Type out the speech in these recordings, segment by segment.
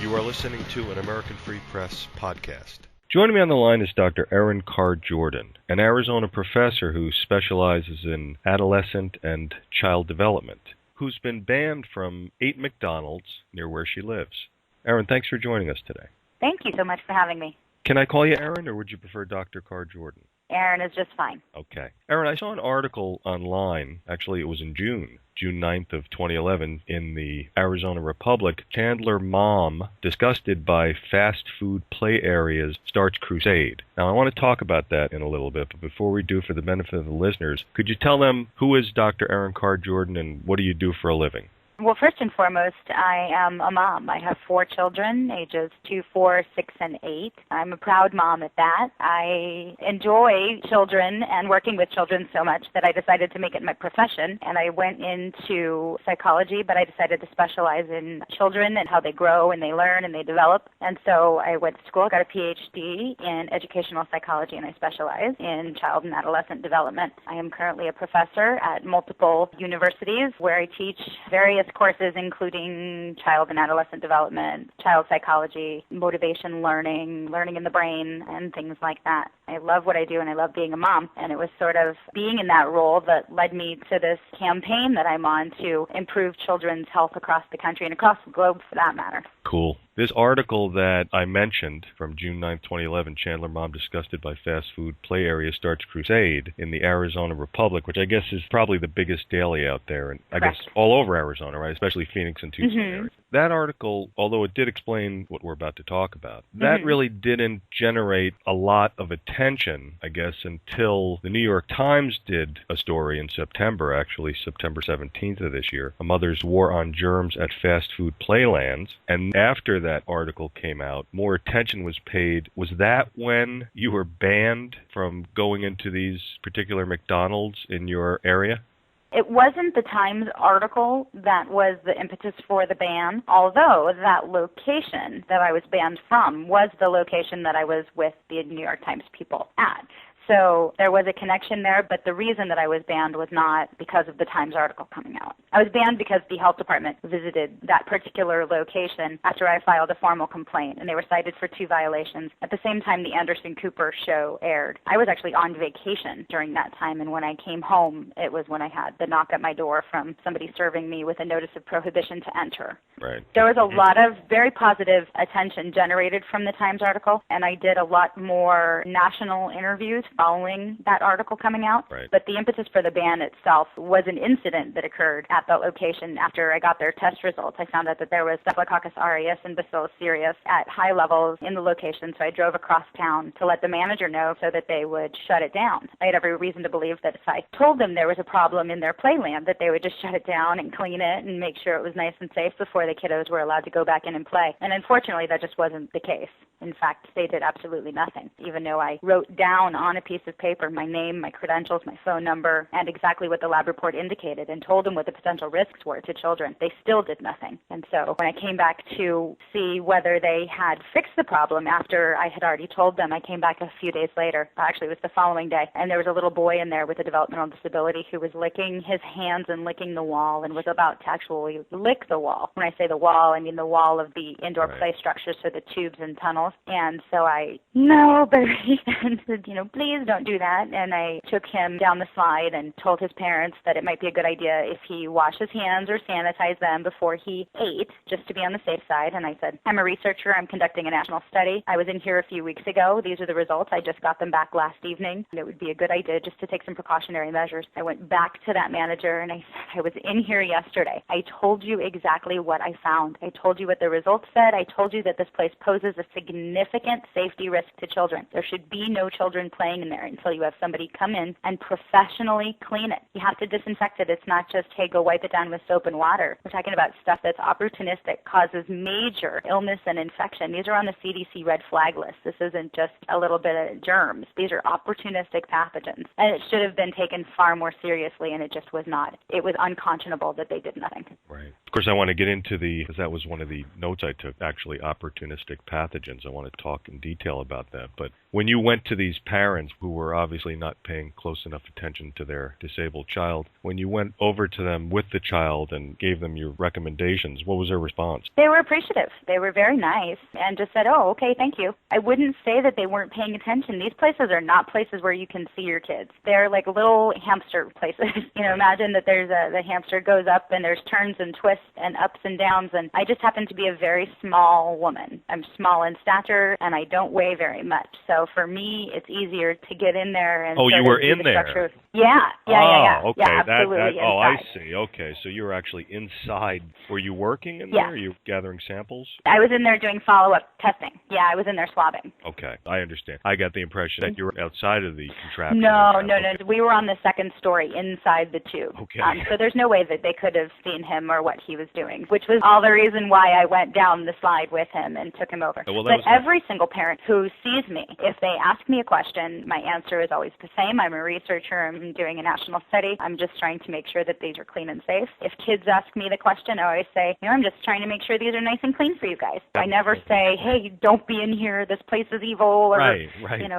You are listening to an American Free Press podcast. Joining me on the line is Dr. Erin Carr-Jordan, an Arizona professor who specializes in adolescent and child development, who's been banned from 8 McDonald's near where she lives. Erin, thanks for joining us today. Thank you so much for having me. Can I call you Erin, or would you prefer Dr. Carr-Jordan? Erin is just fine. Okay. Erin, I saw an article online, actually it was in June 9th of 2011, in the Arizona Republic. Chandler mom, disgusted by fast food play areas, starts crusade. Now, I want to talk about that in a little bit, but before we do, for the benefit of the listeners, could you tell them who is Dr. Erin Carr-Jordan and what do you do for a living? Well, first and foremost, I am a mom. I have 4 children, ages 2, 4, 6, and 8. I'm a proud mom at that. I enjoy children and working with children so much that I decided to make it my profession. And I went into psychology, but I decided to specialize in children and how they grow and they learn and they develop. And so I went to school, got a PhD in educational psychology, and I specialize in child and adolescent development. I am currently a professor at multiple universities where I teach various courses including child and adolescent development, child psychology, motivation learning, learning in the brain, and things like that. I love what I do and I love being a mom, and it was sort of being in that role that led me to this campaign that I'm on to improve children's health across the country and across the globe for that matter. Cool. This article that I mentioned from June 9th, 2011, Chandler mom disgusted by fast food play area starts crusade in the Arizona Republic, which I guess is probably the biggest daily out there, and I guess all over Arizona, right? Especially Phoenix and Tucson area. That article, although it did explain what we're about to talk about, that really didn't generate a lot of attention, I guess, until the New York Times did a story in September, actually September 17th of this year, A Mother's War on Germs at Fast Food Playlands. And after that article came out, more attention was paid. Was that when you were banned from going into these particular McDonald's in your area? It wasn't the Times article that was the impetus for the ban, although that location that I was banned from was the location that I was with the New York Times people at. So there was a connection there, but the reason that I was banned was not because of the Times article coming out. I was banned because the health department visited that particular location after I filed a formal complaint, and they were cited for 2 violations. At the same time, the Anderson Cooper show aired. I was actually on vacation during that time, and when I came home, it was when I had the knock at my door from somebody serving me with a notice of prohibition to enter. Right. There was a lot of very positive attention generated from the Times article, and I did a lot more national interviews following that article coming out. Right. But the impetus for the ban itself was an incident that occurred at that location after I got their test results. I found out that there was Staphylococcus aureus and Bacillus cereus at high levels in the location, so I drove across town to let the manager know so that they would shut it down. I had every reason to believe that if I told them there was a problem in their playland, that they would just shut it down and clean it and make sure it was nice and safe before the kiddos were allowed to go back in and play. And unfortunately, that just wasn't the case. In fact, they did absolutely nothing, even though I wrote down on a piece of paper my name, my credentials, my phone number, and exactly what the lab report indicated, and told them what the potential risks were to children. They still did nothing. And so when I came back to see whether they had fixed the problem after I had already told them, I came back a few days later. Actually, it was the following day, and there was a little boy in there with a developmental disability who was licking his hands and licking the wall and was about to actually lick the wall. When I say the wall, I mean the wall of the indoor play structure, so the tubes and tunnels. And so I, and said, please don't do that. And I took him down the slide and told his parents that it might be a good idea if he washed his hands or sanitized them before he ate, just to be on the safe side. And I said, I'm a researcher. I'm conducting a national study. I was in here a few weeks ago. These are the results. I just got them back last evening. And it would be a good idea just to take some precautionary measures. I went back to that manager and I said, I was in here yesterday. I told you exactly what I found. I told you what the results said. I told you that this place poses a significant safety risk to children. There should be no children playing in there until you have somebody come in and professionally clean it. You have to disinfect it. It's not just, hey, go wipe it down with soap and water. We're talking about stuff that's opportunistic, causes major illness and infection. These are on the CDC red flag list. This isn't just a little bit of germs. These are opportunistic pathogens. And it should have been taken far more seriously, and it just was not. It was unconscionable that they did nothing. Right. Of course, I want to get into because that was one of the notes I took, actually, opportunistic pathogens. I want to talk in detail about that. But when you went to these parents parents who were obviously not paying close enough attention to their disabled child. When you went over to them with the child and gave them your recommendations, what was their response? They were appreciative. They were very nice and just said, oh, okay, thank you. I wouldn't say that they weren't paying attention. These places are not places where you can see your kids. They're like little hamster places. Imagine that the hamster goes up and there's turns and twists and ups and downs, and I just happen to be a very small woman. I'm small in stature and I don't weigh very much. So for me, it's easier to get in there and you were in there. Yeah. Okay. Yeah, absolutely. I see. Okay, so you were actually inside. Were you working in there? Were you gathering samples? I was in there doing follow-up testing. Yeah, I was in there swabbing. Okay, I understand. I got the impression that you were outside of the contraption. No. We were on the second story inside the tube. Okay. So there's no way that they could have seen him or what he was doing, which was all the reason why I went down the slide with him and took him over. But every single parent who sees me, if they ask me a question, my answer is always the same. I'm a researcher. I'm doing a national study. I'm just trying to make sure that these are clean and safe. If kids ask me the question, I always say, I'm just trying to make sure these are nice and clean for you guys. I never say, hey, don't be in here. This place is evil, or right.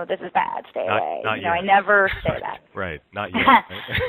This is bad. Stay away. Not yet. I never say that. Right. Not yet.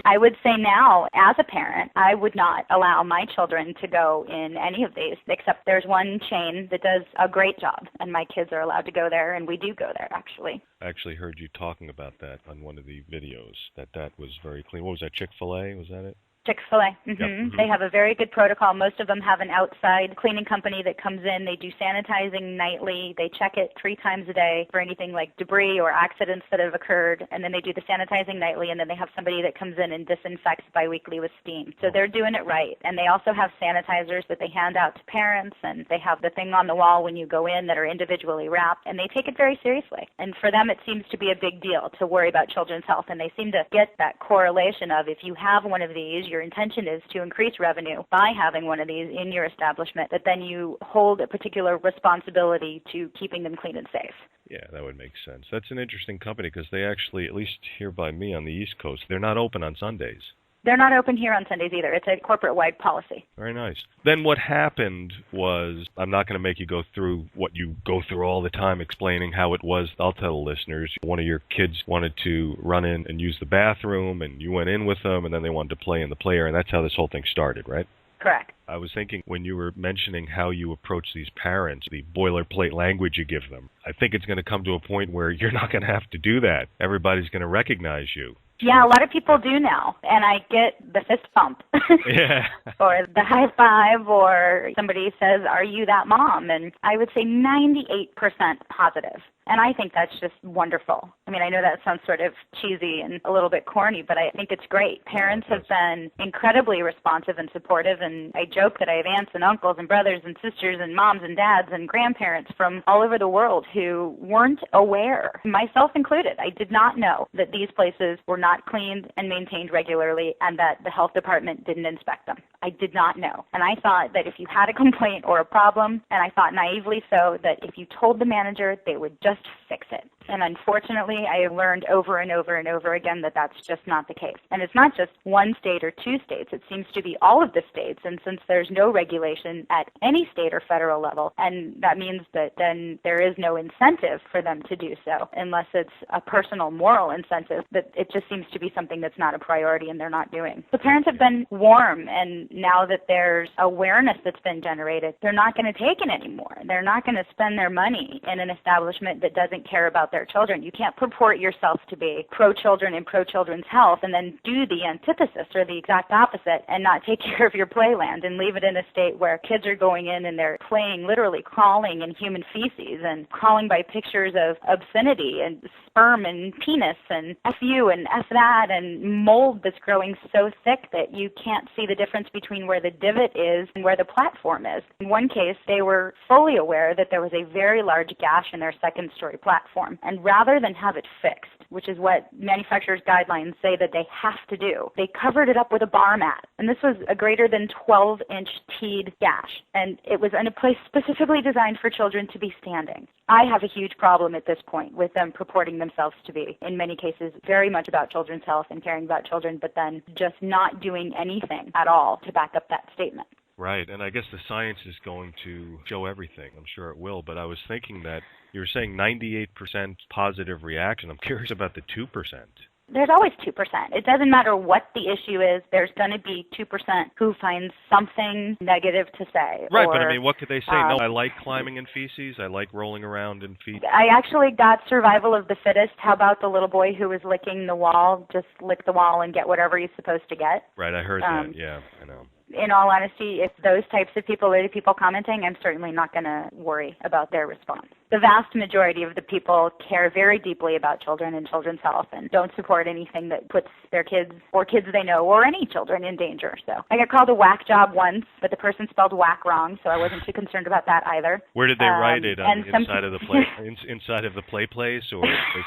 I would say now, as a parent, I would not allow my children to go in any of these, except there's one chain that does a great job, and my kids are allowed to go there, and we do go there, actually. I actually heard you talking about that on one of the videos, that was very clean. What was that, Chick-fil-A? Was that it? Chick-fil-A. Yep. Mm-hmm. They have a very good protocol. Most of them have an outside cleaning company that comes in. They do sanitizing nightly. They check it 3 times a day for anything like debris or accidents that have occurred. And then they do the sanitizing nightly, and then they have somebody that comes in and disinfects biweekly with steam. So they're doing it right. And they also have sanitizers that they hand out to parents, and they have the thing on the wall when you go in that are individually wrapped, and they take it very seriously. And for them, it seems to be a big deal to worry about children's health, and they seem to get that correlation of if you have one of these, your intention is to increase revenue by having one of these in your establishment, that then you hold a particular responsibility to keeping them clean and safe. Yeah, that would make sense. That's an interesting company because they actually, at least here by me on the East Coast, they're not open on Sundays. They're not open here on Sundays either. It's a corporate-wide policy. Very nice. Then what happened was, I'm not going to make you go through what you go through all the time explaining how it was. I'll tell the listeners, one of your kids wanted to run in and use the bathroom, and you went in with them, and then they wanted to play in the play area, and that's how this whole thing started, right? Correct. I was thinking when you were mentioning how you approach these parents, the boilerplate language you give them, I think it's going to come to a point where you're not going to have to do that. Everybody's going to recognize you. Yeah, a lot of people do now, and I get the fist bump. Yeah. Or the high five, or somebody says, are you that mom? And I would say 98% positive. And I think that's just wonderful. I mean, I know that sounds sort of cheesy and a little bit corny, but I think it's great. Parents have been incredibly responsive and supportive, and I joke that I have aunts and uncles and brothers and sisters and moms and dads and grandparents from all over the world who weren't aware, myself included. I did not know that these places were not cleaned and maintained regularly and that the health department didn't inspect them. I did not know. And I thought that if you had a complaint or a problem, and I thought naively so, that if you told the manager, they would just fix it. And unfortunately, I learned over and over and over again that that's just not the case. And it's not just one state or 2 states. It seems to be all of the states. And since there's no regulation at any state or federal level, and that means that then there is no incentive for them to do so, unless it's a personal moral incentive, that it just seems to be something that's not a priority and they're not doing. The parents have been warm, and now that there's awareness that's been generated, they're not going to take it anymore. They're not going to spend their money in an establishment that doesn't care about their children. You can't purport yourself to be pro-children and pro-children's health and then do the antithesis or the exact opposite and not take care of your playland and leave it in a state where kids are going in and they're playing, literally crawling in human feces and crawling by pictures of obscenity and sperm and penis and F you and F that and mold that's growing so thick that you can't see the difference between where the divot is and where the platform is. In one case, they were fully aware that there was a very large gash in their second-story platform. And rather than have it fixed, which is what manufacturers' guidelines say that they have to do, they covered it up with a bar mat. And this was a greater than 12-inch teed gash. And it was in a place specifically designed for children to be standing. I have a huge problem at this point with them purporting themselves to be, in many cases, very much about children's health and caring about children, but then just not doing anything at all to back up that statement. Right, and I guess the science is going to show everything. I'm sure it will, but I was thinking that you were saying 98% positive reaction. I'm curious about the 2%. There's always 2%. It doesn't matter what the issue is. There's going to be 2% who finds something negative to say. Right, but I mean, what could they say? No, I like climbing in feces. I like rolling around in feet. I actually got survival of the fittest. How about the little boy who was licking the wall? Just lick the wall and get whatever he's supposed to get. Right, I heard that. Yeah, I know. In all honesty, if those types of people are the people commenting, I'm certainly not going to worry about their response. The vast majority of the people care very deeply about children and children's health and don't support anything that puts their kids or kids they know or any children in danger. So I got called a whack job once, but the person spelled whack wrong, so I wasn't too concerned about that either. Where did they write it? On the inside of the play, inside of the play place, or?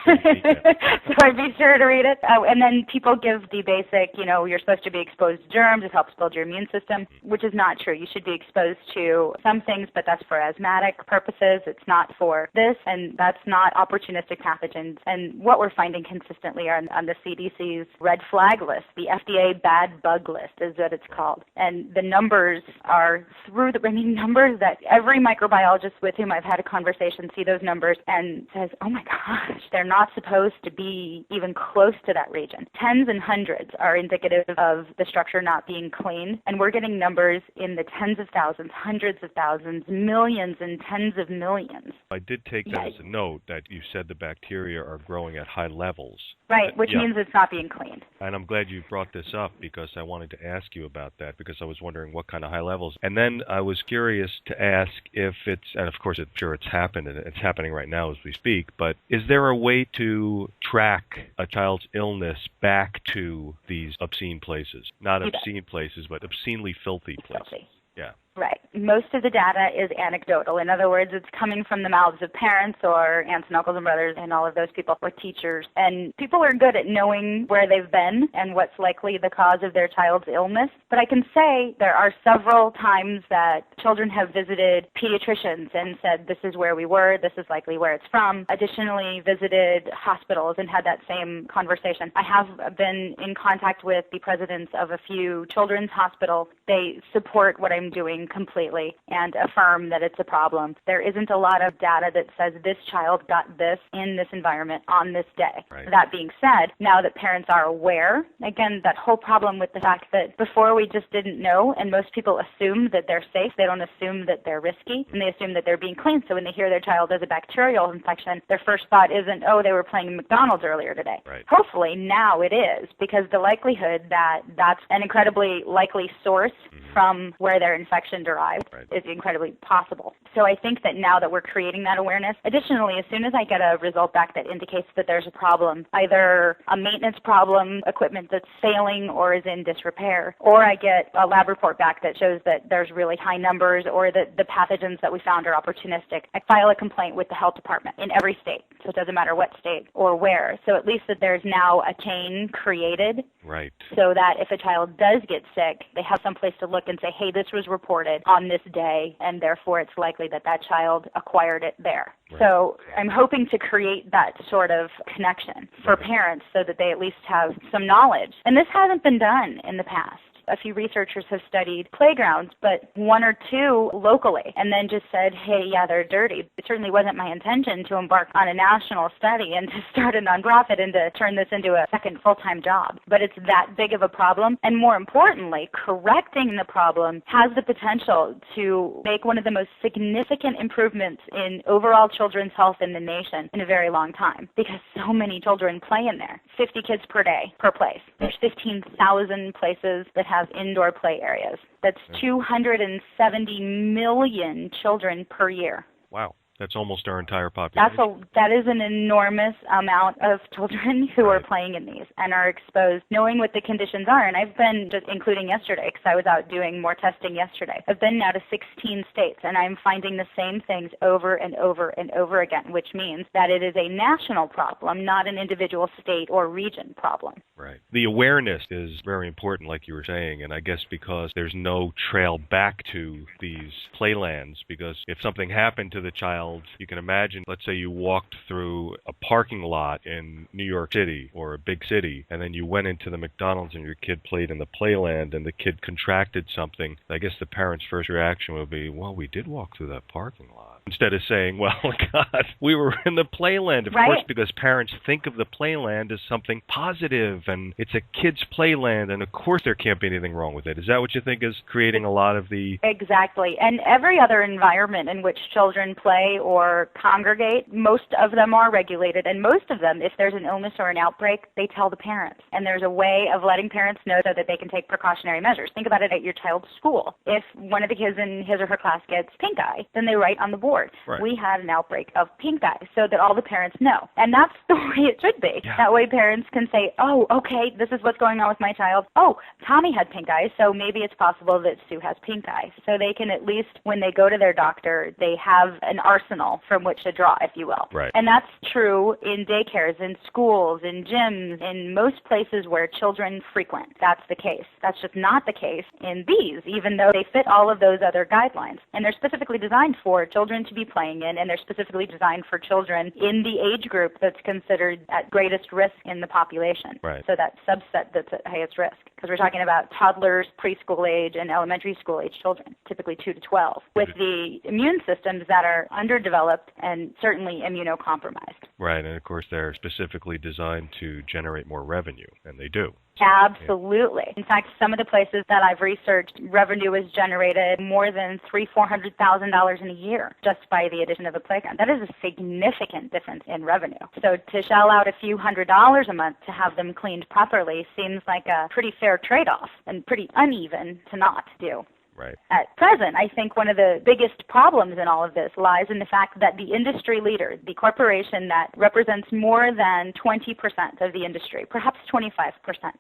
So I'd be sure to read it. Oh, and then people give the basic, you're supposed to be exposed to germs. It helps build your immune system, which is not true. You should be exposed to some things, but that's for asthmatic purposes. It's not for this, and that's not opportunistic pathogens. And what we're finding consistently on the CDC's red flag list, the FDA bad bug list is what it's called. And the numbers are through the numbers that every microbiologist with whom I've had a conversation see those numbers and says, oh my gosh, they're not supposed to be even close to that region. Tens and hundreds are indicative of the structure not being cleaned, and we're getting numbers in the tens of thousands, hundreds of thousands, millions and tens of millions. I did take that as a note that you said the bacteria are growing at high levels. Right, which means it's not being cleaned. And I'm glad you brought this up because I wanted to ask you about that because I was wondering what kind of high levels. And then I was curious to ask if it's, and of course I'm sure it's happened and it's happening right now as we speak, but is there a way to track a child's illness back to these obscene places? Not obscene places, but obscenely filthy places. Filthy. Yeah. Right. Most of the data is anecdotal. In other words, it's coming from the mouths of parents or aunts and uncles and brothers and all of those people, or teachers. And people are good at knowing where they've been and what's likely the cause of their child's illness. But I can say there are several times that children have visited pediatricians and said, this is where we were, this is likely where it's from. Additionally, visited hospitals and had that same conversation. I have been in contact with the presidents of a few children's hospitals. They support what I'm doing completely and affirm that it's a problem. There isn't a lot of data that says this child got this in this environment on this day. Right. That being said, now that parents are aware, again, that whole problem with the fact that before we just didn't know, and most people assume that they're safe. They don't assume that they're risky, and they assume that they're being clean. So when they hear their child has a bacterial infection, their first thought isn't, oh, they were playing McDonald's earlier today. Right. Hopefully now it is, because the likelihood that that's an incredibly likely source from where their infection derived is incredibly possible. So I think that now that we're creating that awareness, additionally, as soon as I get a result back that indicates that there's a problem, either a maintenance problem, equipment that's failing or is in disrepair, or I get a lab report back that shows that there's really high numbers or that the pathogens that we found are opportunistic, I file a complaint with the health department in every state. So it doesn't matter what state or where. So at least that there's now a chain created. Right. So that if a child does get sick, they have some place to look and say, hey, this was reported on this day, and therefore it's likely that that child acquired it there. Right. So I'm hoping to create that sort of connection for parents so that they at least have some knowledge. And this hasn't been done in the past. A few researchers have studied playgrounds, but one or two locally, and then just said, hey, yeah, they're dirty. It certainly wasn't my intention to embark on a national study and to start a nonprofit and to turn this into a second full-time job. But it's that big of a problem, and more importantly, correcting the problem has the potential to make one of the most significant improvements in overall children's health in the nation in a very long time, because so many children play in there. 50 kids per day, per place. There's 15,000 places that have indoor play areas. That's 270 million children per year. Wow. That's almost our entire population. That is an enormous amount of children who are playing in these and are exposed, knowing what the conditions are. And I've been, just including yesterday, because I was out doing more testing yesterday, I've been now to 16 states, and I'm finding the same things over and over and over again, which means that it is a national problem, not an individual state or region problem. Right. The awareness is very important, like you were saying, and I guess because there's no trail back to these playlands, because if something happened to the child child, you can imagine, let's say you walked through a parking lot in New York City or a big city, and then you went into the McDonald's and your kid played in the playland and the kid contracted something. I guess the parent's first reaction would be, well, we did walk through that parking lot. Instead of saying, well, God, we were in the playland. Of course, because parents think of the playland as something positive and it's a kid's playland, and of course there can't be anything wrong with it. Is that what you think is creating a lot of the... Exactly. And every other environment in which children play or congregate, most of them are regulated, and most of them, if there's an illness or an outbreak, they tell the parents. And there's a way of letting parents know so that they can take precautionary measures. Think about it at your child's school. If one of the kids in his or her class gets pink eye, then they write on the board, we had an outbreak of pink eye, so that all the parents know. And that's the way it should be. Yeah. That way parents can say, oh, okay, this is what's going on with my child. Oh, Tommy had pink eye, so maybe it's possible that Sue has pink eye. So they can at least, when they go to their doctor, they have an arsenal from which to draw, if you will. Right. And that's true in daycares, in schools, in gyms, in most places where children frequent. That's the case. That's just not the case in these, even though they fit all of those other guidelines. And they're specifically designed for children to be playing in, and they're specifically designed for children in the age group that's considered at greatest risk in the population. Right. So that subset that's at highest risk. Because we're talking about toddlers, preschool age, and elementary school age children, typically 2 to 12, with the immune systems that are underdeveloped and certainly immunocompromised. Right, and of course they're specifically designed to generate more revenue, and they do. Absolutely. In fact, some of the places that I've researched, revenue is generated more than $300,000-$400,000 in a year just by the addition of a playground. That is a significant difference in revenue. So to shell out a few $100s a month to have them cleaned properly seems like a pretty fair trade-off and pretty uneven to not do. Right. At present, I think one of the biggest problems in all of this lies in the fact that the industry leader, the corporation that represents more than 20% of the industry, perhaps 25%,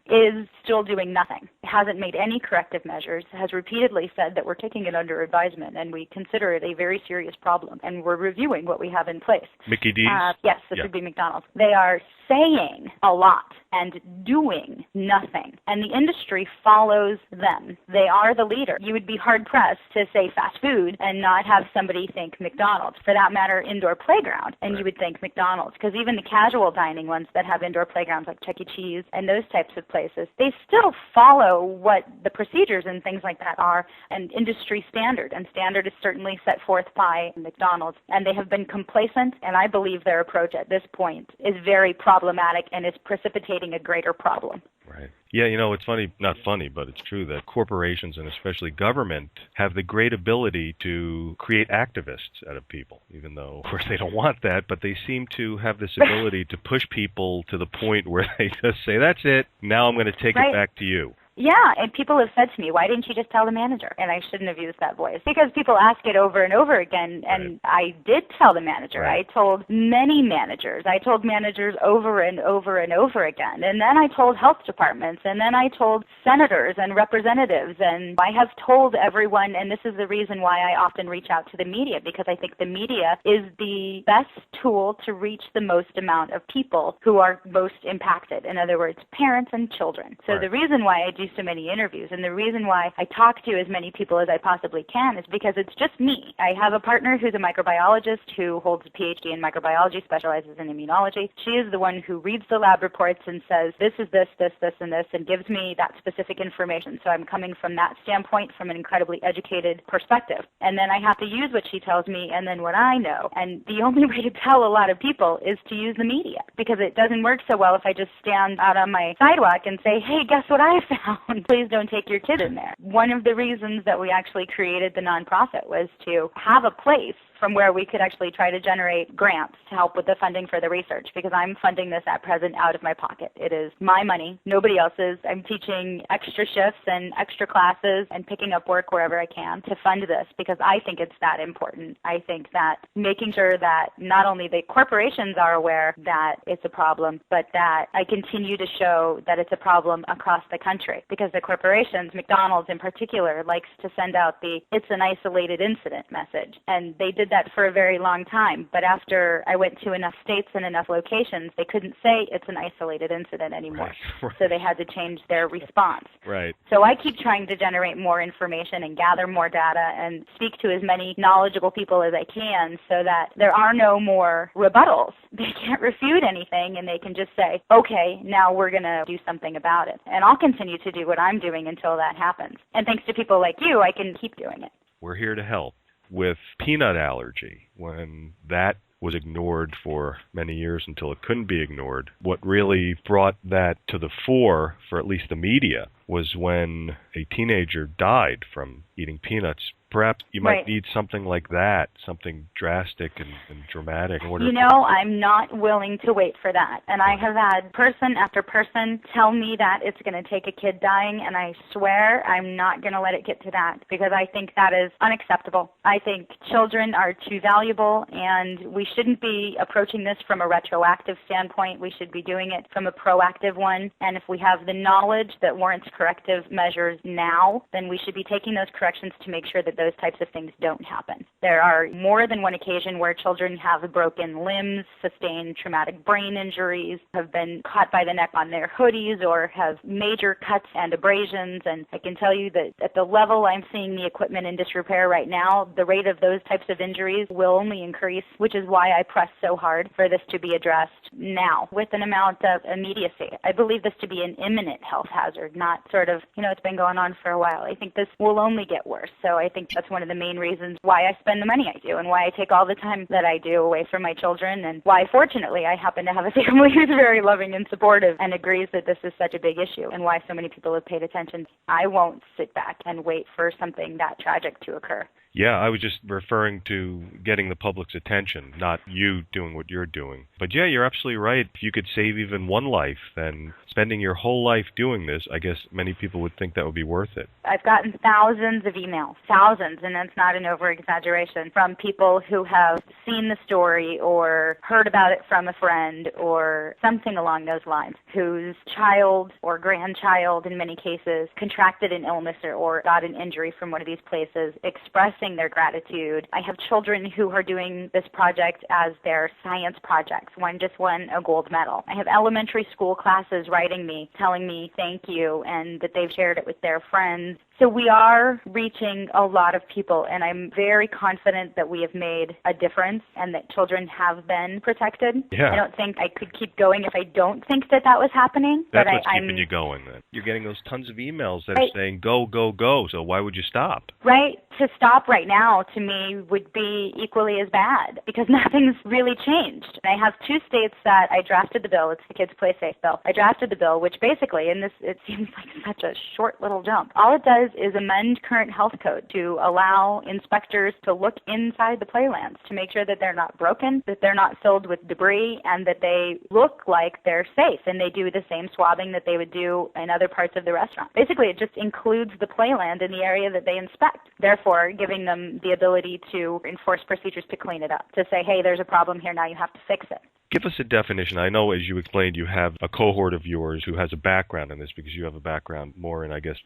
is still doing nothing. It hasn't made any corrective measures, has repeatedly said that we're taking it under advisement and we consider it a very serious problem and we're reviewing what we have in place. Mickey D's? Yes, this would be McDonald's. They are saying a lot and doing nothing, and the industry follows them. They are the leader. You would be hard-pressed to say fast food and not have somebody think McDonald's. For that matter, indoor playground, and you would think McDonald's, because even the casual dining ones that have indoor playgrounds like Chuck E. Cheese and those types of places, they still follow what the procedures and things like that are, an industry standard, and standard is certainly set forth by McDonald's, and they have been complacent, and I believe their approach at this point is very problematic and is precipitating a greater problem. Right. Yeah, you know, it's funny, not funny, but it's true that corporations and especially government have the great ability to create activists out of people, even though, of course, they don't want that, but they seem to have this ability to push people to the point where they just say, that's it, now I'm going to take it back to you. Yeah, and people have said to me, why didn't you just tell the manager? And I shouldn't have used that voice. Because people ask it over and over again, and I did tell the manager. I told many managers. I told managers over and over and over again. And then I told health departments, and then I told senators and representatives, and I have told everyone, and this is the reason why I often reach out to the media, because I think the media is the best tool to reach the most amount of people who are most impacted. In other words, parents and children. So the reason why I do so many interviews, and the reason why I talk to as many people as I possibly can is because it's just me. I have a partner who's a microbiologist who holds a PhD in microbiology, specializes in immunology. She is the one who reads the lab reports and says, this is this, this, this, and this, and gives me that specific information. So I'm coming from that standpoint, from an incredibly educated perspective. And then I have to use what she tells me and then what I know. And the only way to tell a lot of people is to use the media, because it doesn't work so well if I just stand out on my sidewalk and say, hey, guess what I found? Please don't take your kid in there. One of the reasons that we actually created the nonprofit was to have a place from where we could actually try to generate grants to help with the funding for the research, because I'm funding this at present out of my pocket. It is my money, nobody else's. I'm teaching extra shifts and extra classes and picking up work wherever I can to fund this, because I think it's that important. I think that making sure that not only the corporations are aware that it's a problem, but that I continue to show that it's a problem across the country, because the corporations, McDonald's in particular, likes to send out the "it's an isolated incident" message, and they did that for a very long time. But after I went to enough states and enough locations, they couldn't say it's an isolated incident anymore. Right. So they had to change their response. Right. So I keep trying to generate more information and gather more data and speak to as many knowledgeable people as I can so that there are no more rebuttals. They can't refute anything, and they can just say, okay, now we're going to do something about it. And I'll continue to do what I'm doing until that happens. And thanks to people like you, I can keep doing it. We're here to help. With peanut allergy, when that was ignored for many years until it couldn't be ignored, what really brought that to the fore for at least the media was when a teenager died from eating peanuts. Perhaps you might need something like that, something drastic and dramatic. You know, I'm not willing to wait for that. And I have had person after person tell me that it's going to take a kid dying, and I swear I'm not going to let it get to that because I think that is unacceptable. I think children are too valuable, and we shouldn't be approaching this from a retroactive standpoint. We should be doing it from a proactive one. And if we have the knowledge that warrants corrective measures now, then we should be taking those corrections to make sure that those types of things don't happen. There are more than one occasion where children have broken limbs, sustained traumatic brain injuries, have been caught by the neck on their hoodies, or have major cuts and abrasions. And I can tell you that at the level I'm seeing the equipment in disrepair right now, the rate of those types of injuries will only increase, which is why I press so hard for this to be addressed now with an amount of immediacy. I believe this to be an imminent health hazard, not sort of, it's been going on for a while. I think this will only get worse. So I think that's one of the main reasons why I spend the money I do and why I take all the time that I do away from my children, and why, fortunately, I happen to have a family who's very loving and supportive and agrees that this is such a big issue, and why so many people have paid attention. I won't sit back and wait for something that tragic to occur. Yeah, I was just referring to getting the public's attention, not you doing what you're doing. But yeah, you're absolutely right. If you could save even one life, then spending your whole life doing this, I guess many people would think that would be worth it. I've gotten thousands of emails, thousands, and that's not an over-exaggeration, from people who have seen the story or heard about it from a friend or something along those lines, whose child or grandchild, in many cases, contracted an illness or got an injury from one of these places, expressing their gratitude. I have children who are doing this project as their science projects. One just won a gold medal. I have elementary school classes writing me, telling me thank you, and that they've shared it with their friends. So we are reaching a lot of people, and I'm very confident that we have made a difference and that children have been protected. Yeah. I don't think I could keep going if I don't think that was happening. That's what's keeping you going then. You're getting those tons of emails that are saying go, go, go, so why would you stop? Right. To stop right now, to me, would be equally as bad because nothing's really changed. I have two states that I drafted the bill. It's the Kids Play Safe bill. I drafted the bill, which basically, and this, it seems like such a short little jump, all it does is amend current health code to allow inspectors to look inside the playlands to make sure that they're not broken, that they're not filled with debris, and that they look like they're safe, and they do the same swabbing that they would do in other parts of the restaurant. Basically, it just includes the playland in the area that they inspect, therefore giving them the ability to enforce procedures to clean it up, to say, hey, there's a problem here, now you have to fix it. Give us a definition. I know, as you explained, you have a cohort of yours who has a background in this because you have a background more in, I guess,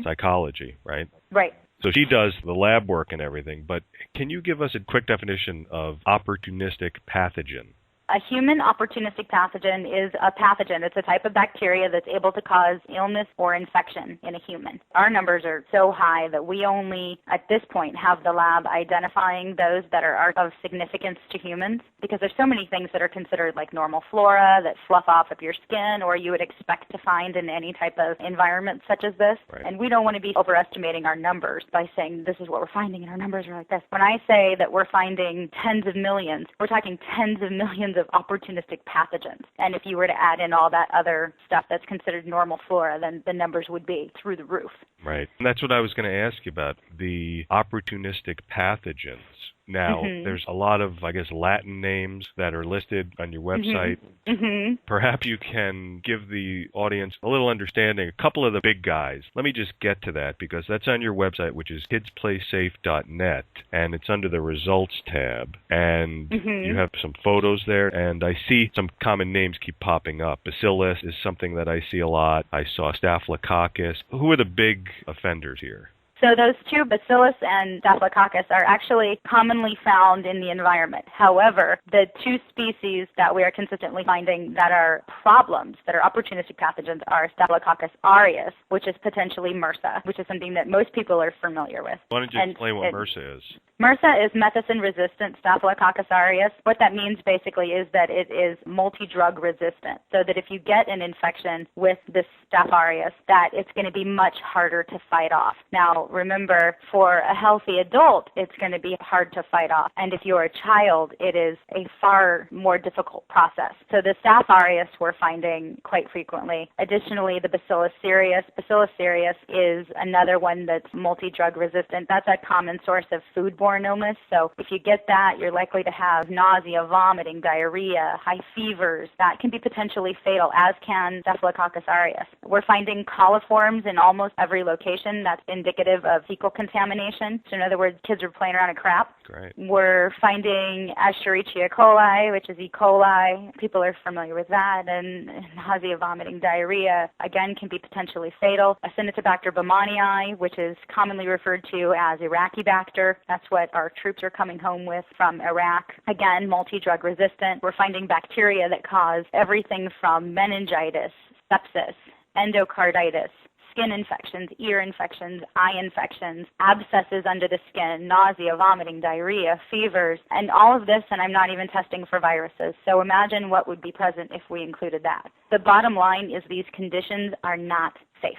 psychology, right? Right. So she does the lab work and everything, but can you give us a quick definition of opportunistic pathogen? A human opportunistic pathogen is a pathogen. It's a type of bacteria that's able to cause illness or infection in a human. Our numbers are so high that we only, at this point, have the lab identifying those that are of significance to humans, because there's so many things that are considered like normal flora that fluff off of your skin or you would expect to find in any type of environment such as this. Right. And we don't want to be overestimating our numbers by saying this is what we're finding and our numbers are like this. When I say that we're finding tens of millions, we're talking tens of millions of opportunistic pathogens. And if you were to add in all that other stuff that's considered normal flora, then the numbers would be through the roof. Right. And that's what I was going to ask you about, the opportunistic pathogens. Now, there's a lot of, I guess, Latin names that are listed on your website. Perhaps you can give the audience a little understanding, a couple of the big guys. Let me just get to that because that's on your website, which is kidsplaysafe.net, and it's under the results tab. And you have some photos there, and I see some common names keep popping up. Bacillus is something that I see a lot. I saw Staphylococcus. Who are the big offenders here? So those two, Bacillus and Staphylococcus, are actually commonly found in the environment. However, the two species that we are consistently finding that are problems, that are opportunistic pathogens, are Staphylococcus aureus, which is potentially MRSA, which is something that most people are familiar with. Why don't you explain what MRSA is? MRSA is methicillin-resistant Staphylococcus aureus. What that means basically is that it is multi-drug resistant, so that if you get an infection with this Staph aureus, that it's going to be much harder to fight off. Now, remember, for a healthy adult, it's going to be hard to fight off. And if you're a child, it is a far more difficult process. So the Staph aureus we're finding quite frequently. Additionally, the Bacillus cereus. Bacillus cereus is another one that's multi-drug resistant. That's a common source of foodborne illness. So if you get that, you're likely to have nausea, vomiting, diarrhea, high fevers. That can be potentially fatal, as can Staphylococcus aureus. We're finding coliforms in almost every location. That's indicative of fecal contamination. So in other words, kids are playing around in crap. Great. We're finding Escherichia coli, which is E. coli. People are familiar with that. And nausea, vomiting, diarrhea, again, can be potentially fatal. Acinetobacter baumannii, which is commonly referred to as Iraqibacter. That's what our troops are coming home with from Iraq. Again, multi-drug resistant. We're finding bacteria that cause everything from meningitis, sepsis, endocarditis, skin infections, ear infections, eye infections, abscesses under the skin, nausea, vomiting, diarrhea, fevers, and all of this, and I'm not even testing for viruses. So imagine what would be present if we included that. The bottom line is these conditions are not safe.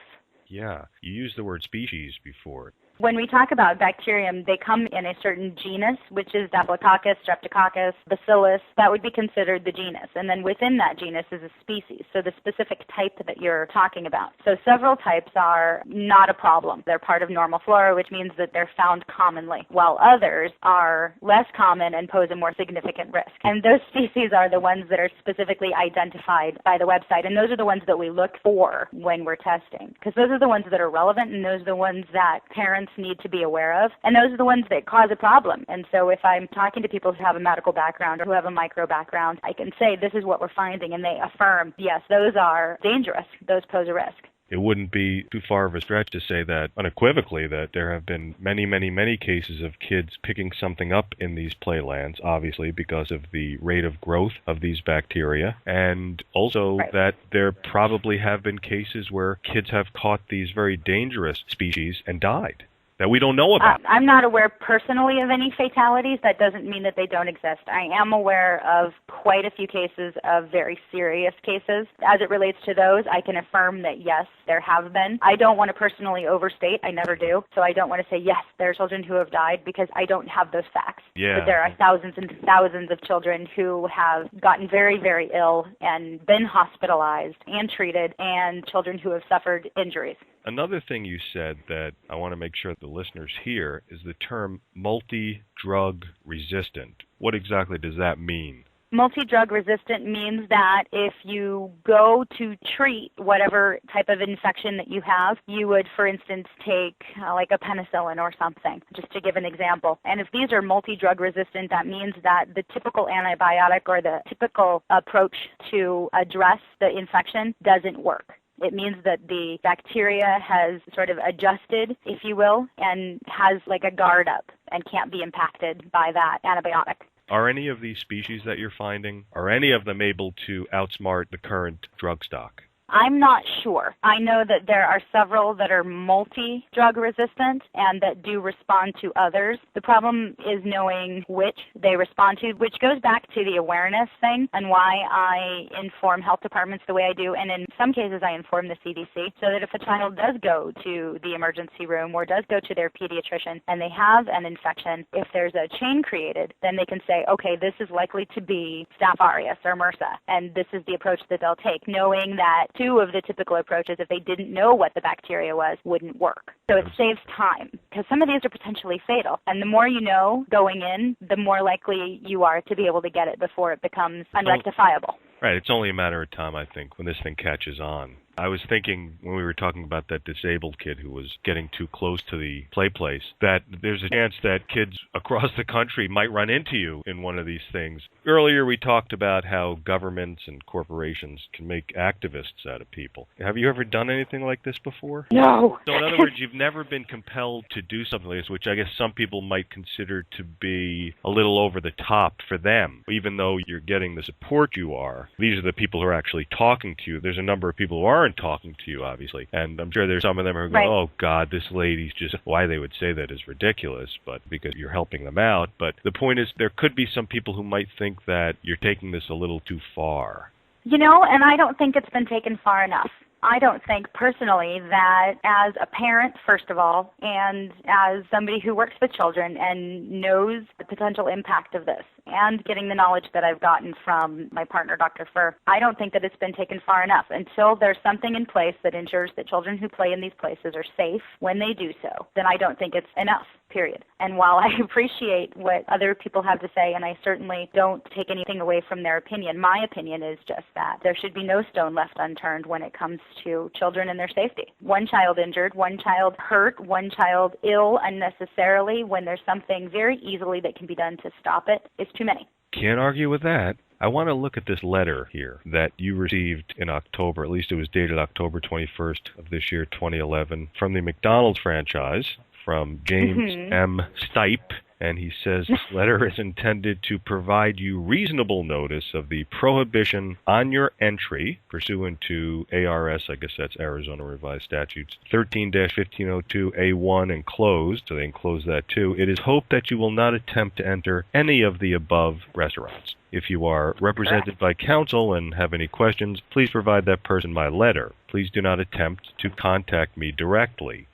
Yeah, you used the word species before. When we talk about bacterium, they come in a certain genus, which is Staphylococcus, Streptococcus, Bacillus. That would be considered the genus. And then within that genus is a species, so the specific type that you're talking about. So several types are not a problem. They're part of normal flora, which means that they're found commonly, while others are less common and pose a more significant risk. And those species are the ones that are specifically identified by the website, and those are the ones that we look for when we're testing, because those are the ones that are relevant, and those are the ones that parents need to be aware of, and those are the ones that cause a problem. And so if I'm talking to people who have a medical background or who have a micro background, I can say this is what we're finding, and they affirm, yes, those are dangerous, those pose a risk. It wouldn't be too far of a stretch to say that unequivocally that there have been many, many, many cases of kids picking something up in these playlands, obviously because of the rate of growth of these bacteria, and also that there probably have been cases where kids have caught these very dangerous species and died that we don't know about. I'm not aware personally of any fatalities. That doesn't mean that they don't exist. I am aware of quite a few cases of very serious cases. As it relates to those, I can affirm that yes, there have been. I don't want to personally overstate. I never do. So I don't want to say, yes, there are children who have died, because I don't have those facts. Yeah. But there are thousands and thousands of children who have gotten very, very ill and been hospitalized and treated, and children who have suffered injuries. Another thing you said that I want to make sure the listeners hear is the term multi-drug resistant. What exactly does that mean? Multi-drug resistant means that if you go to treat whatever type of infection that you have, you would, for instance, take like a penicillin or something, just to give an example. And if these are multi-drug resistant, that means that the typical antibiotic or the typical approach to address the infection doesn't work. It means that the bacteria has sort of adjusted, if you will, and has like a guard up and can't be impacted by that antibiotic. Are any of these species that you're finding, are any of them able to outsmart the current drug stock? I'm not sure. I know that there are several that are multi-drug resistant and that do respond to others. The problem is knowing which they respond to, which goes back to the awareness thing and why I inform health departments the way I do. And in some cases, I inform the CDC so that if a child does go to the emergency room or does go to their pediatrician and they have an infection, if there's a chain created, then they can say, okay, this is likely to be Staph aureus or MRSA, and this is the approach that they'll take, knowing that two of the typical approaches, if they didn't know what the bacteria was, wouldn't work. So it saves time, because some of these are potentially fatal. And the more you know going in, the more likely you are to be able to get it before it becomes unrectifiable. Right. It's only a matter of time, I think, when this thing catches on. I was thinking when we were talking about that disabled kid who was getting too close to the play place, that there's a chance that kids across the country might run into you in one of these things. Earlier we talked about how governments and corporations can make activists out of people. Have you ever done anything like this before? No. So in other words, you've never been compelled to do something like this, which I guess some people might consider to be a little over the top for them. Even though you're getting the support you are, these are the people who are actually talking to you. There's a number of people who aren't talking to you, obviously. And I'm sure there's some of them who are going, oh, God, this lady's just, why they would say that is ridiculous, but because you're helping them out. But the point is, there could be some people who might think that you're taking this a little too far. You know, and I don't think it's been taken far enough. I don't think personally that as a parent, first of all, and as somebody who works with children and knows the potential impact of this, and getting the knowledge that I've gotten from my partner, Dr. Furr, I don't think that it's been taken far enough. Until there's something in place that ensures that children who play in these places are safe when they do so, then I don't think it's enough, period. And while I appreciate what other people have to say, and I certainly don't take anything away from their opinion, my opinion is just that there should be no stone left unturned when it comes to children and their safety. One child injured, one child hurt, one child ill unnecessarily, when there's something very easily that can be done to stop it, is too many. Can't argue with that. I want to look at this letter here that you received in October, at least it was dated October 21st of this year, 2011, from the McDonald's franchise, from James M. Stipe. And he says this letter is intended to provide you reasonable notice of the prohibition on your entry, pursuant to ARS, I guess that's Arizona Revised Statutes, 13-1502A1 enclosed, so they enclose that too. It is hoped that you will not attempt to enter any of the above restaurants. If you are represented by counsel and have any questions, please provide that person my letter. Please do not attempt to contact me directly.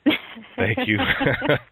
Thank you.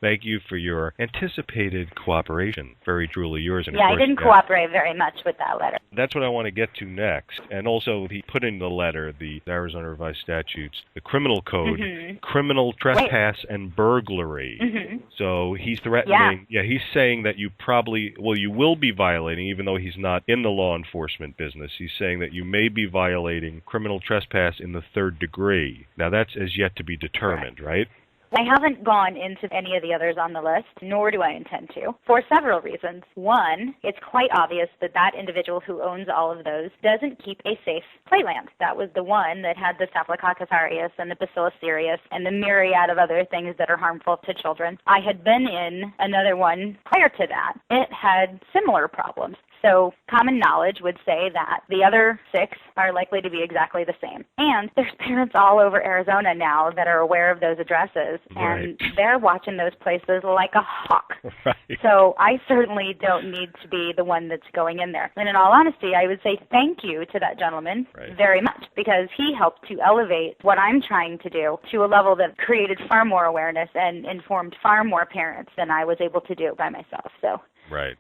Thank you for your anticipated cooperation. Very truly yours. And I didn't cooperate very much with that letter. That's what I want to get to next. And also, he put in the letter, the Arizona Revised Statutes, the criminal code, criminal trespass and burglary. So he's threatening, he's saying that you probably, you will be violating, even though he's not in the law enforcement business. He's saying that you may be violating criminal trespass in the third degree. Now, that's as yet to be determined, right? I haven't gone into any of the others on the list, nor do I intend to, for several reasons. One, it's quite obvious that that individual who owns all of those doesn't keep a safe playland. That was the one that had the Staphylococcus aureus and the Bacillus cereus and the myriad of other things that are harmful to children. I had been in another one prior to that. It had similar problems. So common knowledge would say that the other 6 are likely to be exactly the same. And there's parents all over Arizona now that are aware of those addresses, and they're watching those places like a hawk. So I certainly don't need to be the one that's going in there. And in all honesty, I would say thank you to that gentleman very much, because he helped to elevate what I'm trying to do to a level that created far more awareness and informed far more parents than I was able to do by myself. So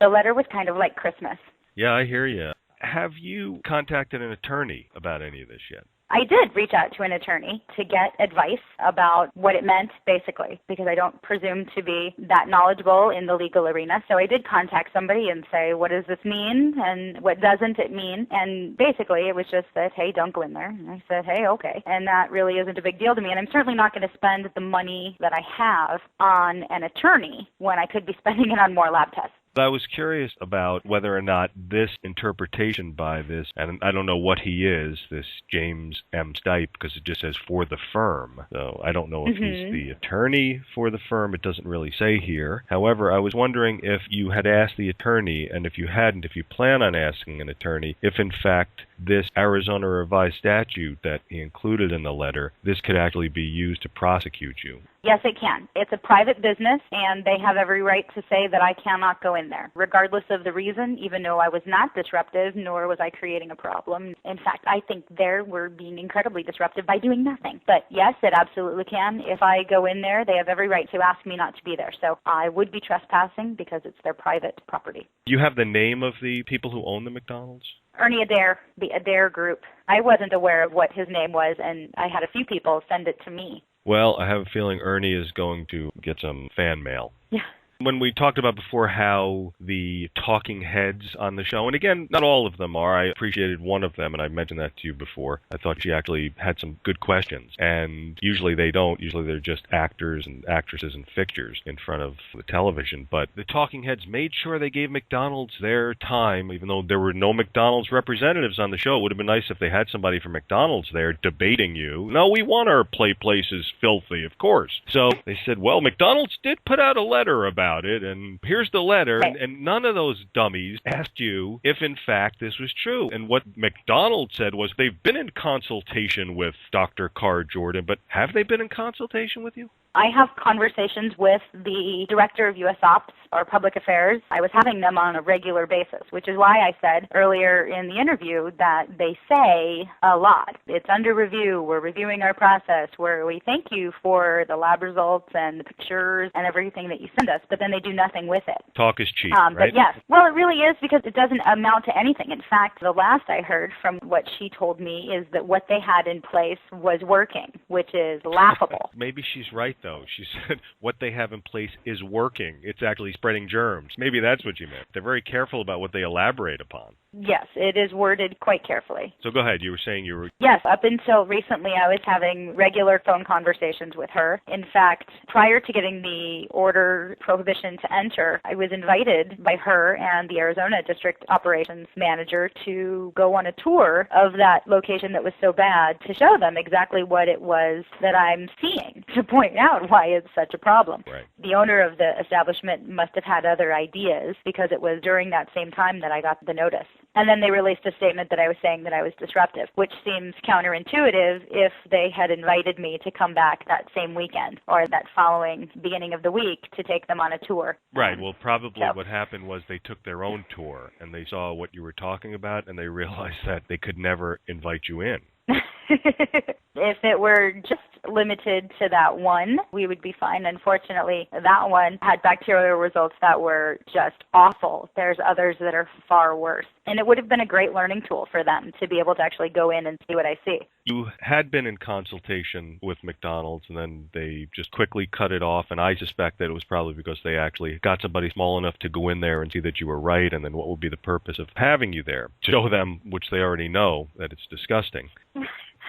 the letter was kind of like Christmas. Yeah, I hear you. Have you contacted an attorney about any of this yet? I did reach out to an attorney to get advice about what it meant, basically, because I don't presume to be that knowledgeable in the legal arena. So I did contact somebody and say, what does this mean and what doesn't it mean? And basically it was just that, hey, don't go in there. And I said, hey, okay. And that really isn't a big deal to me. And I'm certainly not going to spend the money that I have on an attorney when I could be spending it on more lab tests. I was curious about whether or not this interpretation by this, and I don't know what he is, this James M. Stipe, because it just says for the firm. So I don't know if he's the attorney for the firm. It doesn't really say here. However, I was wondering if you had asked the attorney, and if you hadn't, if you plan on asking an attorney, if in fact this Arizona Revised Statute that he included in the letter, this could actually be used to prosecute you. Yes, it can. It's a private business, and they have every right to say that I cannot go in there, regardless of the reason, even though I was not disruptive, nor was I creating a problem. In fact, I think they were being incredibly disruptive by doing nothing. But yes, it absolutely can. If I go in there, they have every right to ask me not to be there. So I would be trespassing because it's their private property. You have the name of the people who own the McDonald's? Ernie Adair, the Adair Group. I wasn't aware of what his name was, and I had a few people send it to me. Well, I have a feeling Ernie is going to get some fan mail. Yeah. When we talked about before how the talking heads on the show, and again, not all of them are. I appreciated one of them, and I mentioned that to you before. I thought she actually had some good questions, and usually they don't. Usually they're just actors and actresses and fixtures in front of the television. But the talking heads made sure they gave McDonald's their time, even though there were no McDonald's representatives on the show. It would have been nice if they had somebody from McDonald's there debating you. No, we want our places filthy, of course. So they said, well, McDonald's did put out a letter about it, and here's the letter, and none of those dummies asked you if in fact this was true. And what McDonald said was they've been in consultation with Dr. Carr-Jordan, but have they been in consultation with you? I have conversations with the director of U.S. Ops or Public Affairs. I was having them on a regular basis, which is why I said earlier in the interview that they say a lot. It's under review. We're reviewing our process. We thank you for the lab results and the pictures and everything that you send us, but then they do nothing with it. Talk is cheap, right? But yes. Well, it really is, because it doesn't amount to anything. In fact, the last I heard from what she told me is that what they had in place was working, which is laughable. Maybe she's right, though. She said what they have in place is working. It's actually spreading germs. Maybe that's what you meant. They're very careful about what they elaborate upon. Yes, it is worded quite carefully. So go ahead. You were saying you were... Yes, up until recently I was having regular phone conversations with her. In fact, prior to getting the order prohibition to enter, I was invited by her and the Arizona District Operations Manager to go on a tour of that location that was so bad, to show them exactly what it was that I'm seeing, to point out why it's such a problem. Right. The owner of the establishment must have had other ideas, because it was during that same time that I got the notice. And then they released a statement that I was saying that I was disruptive, which seems counterintuitive if they had invited me to come back that same weekend or that following beginning of the week to take them on a tour. Right. Well, probably what happened was they took their own tour and they saw what you were talking about, and they realized that they could never invite you in. If it were just limited to that one, we would be fine. Unfortunately, that one had bacterial results that were just awful. There's others that are far worse. And it would have been a great learning tool for them to be able to actually go in and see what I see. You had been in consultation with McDonald's, and then they just quickly cut it off, and I suspect that it was probably because they actually got somebody small enough to go in there and see that you were right, and then what would be the purpose of having you there? To show them, which they already know, that it's disgusting.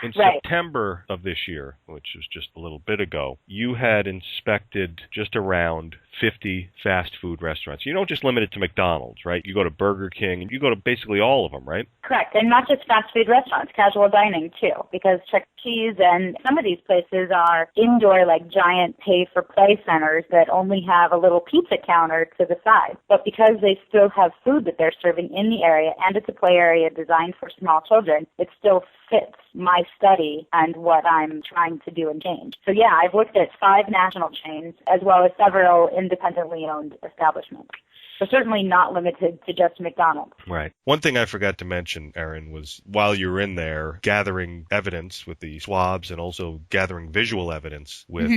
In September of this year, which was just a little bit ago, you had inspected just around 50 fast food restaurants. You don't just limit it to McDonald's, right? You go to Burger King, and you go to basically all of them, right? Correct. And not just fast food restaurants, casual dining too, because Chuck E. Cheese and some of these places are indoor, like giant pay-for-play centers that only have a little pizza counter to the side. But because they still have food that they're serving in the area, and it's a play area designed for small children, it still fits my study and what I'm trying to do and change. So yeah, I've looked at 5 national chains as well as several independently owned establishments. So certainly not limited to just McDonald's. Right. One thing I forgot to mention, Erin, was while you were in there gathering evidence with the swabs and also gathering visual evidence with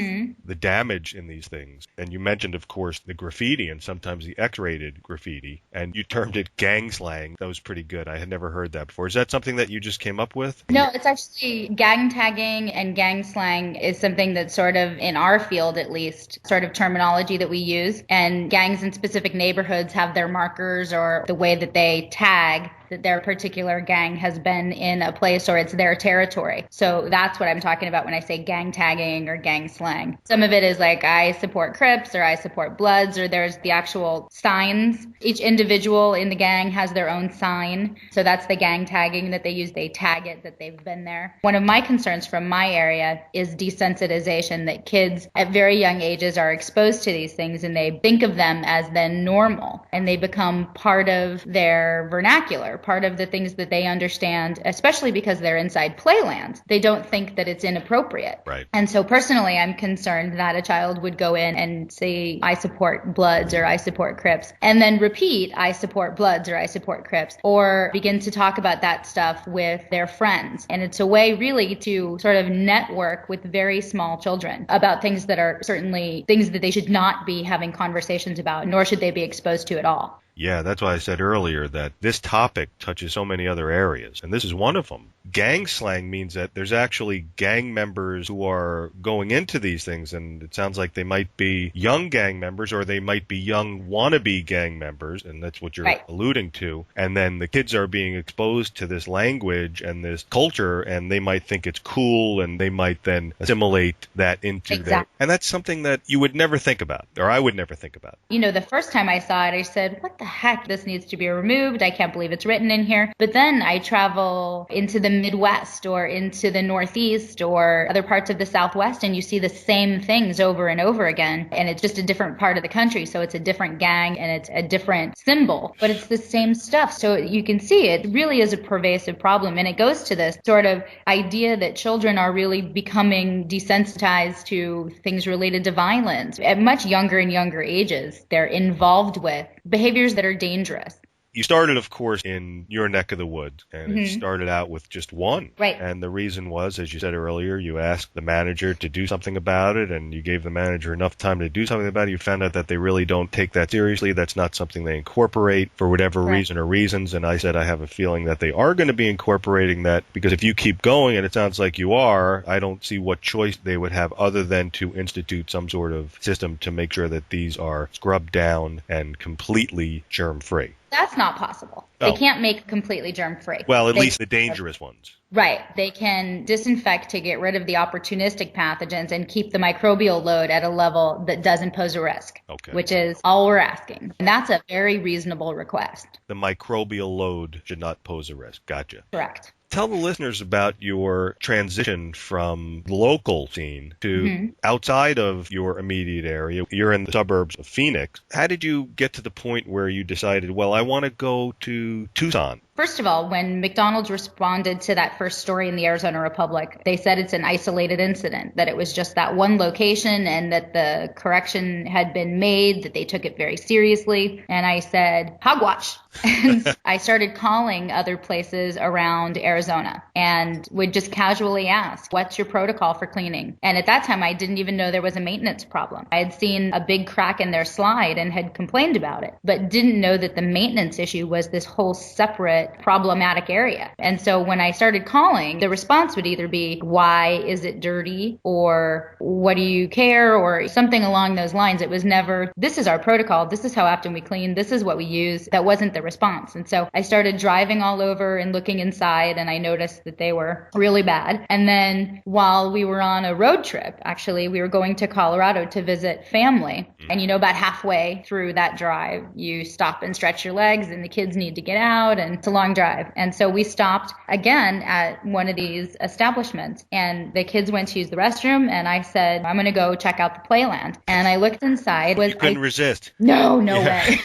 the damage in these things. And you mentioned, of course, the graffiti and sometimes the X-rated graffiti, and you termed it gang slang. That was pretty good. I had never heard that before. Is that something that you just came up with? No, it's actually gang tagging, and gang slang is something that's sort of, in our field at least, sort of terminology that we use. And gangs in specific neighborhoods have their markers or the way that they tag that their particular gang has been in a place or it's their territory. So that's what I'm talking about when I say gang tagging or gang slang. Some of it is like I support Crips or I support Bloods, or there's the actual signs. Each individual in the gang has their own sign. So that's the gang tagging that they use. They tag it that they've been there. One of my concerns from my area is desensitization, that kids at very young ages are exposed to these things and they think of them as then normal, and they become part of their vernacular, part of the things that they understand, especially because they're inside playlands. They don't think that it's inappropriate. Right. And so personally, I'm concerned that a child would go in and say, I support Bloods or I support Crips, and then repeat, I support Bloods or I support Crips, or begin to talk about that stuff with their friends. And it's a way really to sort of network with very small children about things that are certainly things that they should not be having conversations about, nor should they be exposed to at all. Yeah, that's why I said earlier that this topic touches so many other areas, and this is one of them. Gang slang means that there's actually gang members who are going into these things, and it sounds like they might be young gang members or they might be young wannabe gang members, and that's what you're alluding to. And then the kids are being exposed to this language and this culture, and they might think it's cool, and they might then assimilate that into their... And that's something that you would never think about, or I would never think about. You know, the first time I saw it, I said, what the heck? This needs to be removed. I can't believe it's written in here. But then I travel into the Midwest or into the Northeast or other parts of the Southwest, and you see the same things over and over again. And it's just a different part of the country. So it's a different gang and it's a different symbol, but it's the same stuff. So you can see it really is a pervasive problem. And it goes to this sort of idea that children are really becoming desensitized to things related to violence at much younger and younger ages. They're involved with behaviors that are dangerous. You started, of course, in your neck of the woods, and it started out with just one. Right. And the reason was, as you said earlier, you asked the manager to do something about it, and you gave the manager enough time to do something about it. You found out that they really don't take that seriously. That's not something they incorporate for whatever reason or reasons. And I said, I have a feeling that they are going to be incorporating that, because if you keep going, and it sounds like you are, I don't see what choice they would have other than to institute some sort of system to make sure that these are scrubbed down and completely germ-free. That's not possible. They can't make completely germ-free. Well, at least the dangerous ones. Right. They can disinfect to get rid of the opportunistic pathogens and keep the microbial load at a level that doesn't pose a risk, which is all we're asking. And that's a very reasonable request. The microbial load should not pose a risk. Gotcha. Correct. Tell the listeners about your transition from the local scene to outside of your immediate area. You're in the suburbs of Phoenix. How did you get to the point where you decided, well, I want to go to Tucson? First of all, when McDonald's responded to that first story in the Arizona Republic, they said it's an isolated incident, that it was just that one location and that the correction had been made, that they took it very seriously. And I said, hogwash. And I started calling other places around Arizona and would just casually ask, what's your protocol for cleaning? And at that time, I didn't even know there was a maintenance problem. I had seen a big crack in their slide and had complained about it, but didn't know that the maintenance issue was this whole separate problematic area. And so when I started calling, the response would either be, why is it dirty? Or what do you care? Or something along those lines. It was never, this is our protocol. This is how often we clean. This is what we use. That wasn't the response. And so I started driving all over and looking inside, and I noticed that they were really bad. And then while we were on a road trip, actually, we were going to Colorado to visit family. And you know, about halfway through that drive, you stop and stretch your legs and the kids need to get out, and it's a long drive. And so we stopped again at one of these establishments, and the kids went to use the restroom, and I said, I'm going to go check out the playland. And I looked inside. You couldn't resist. No way.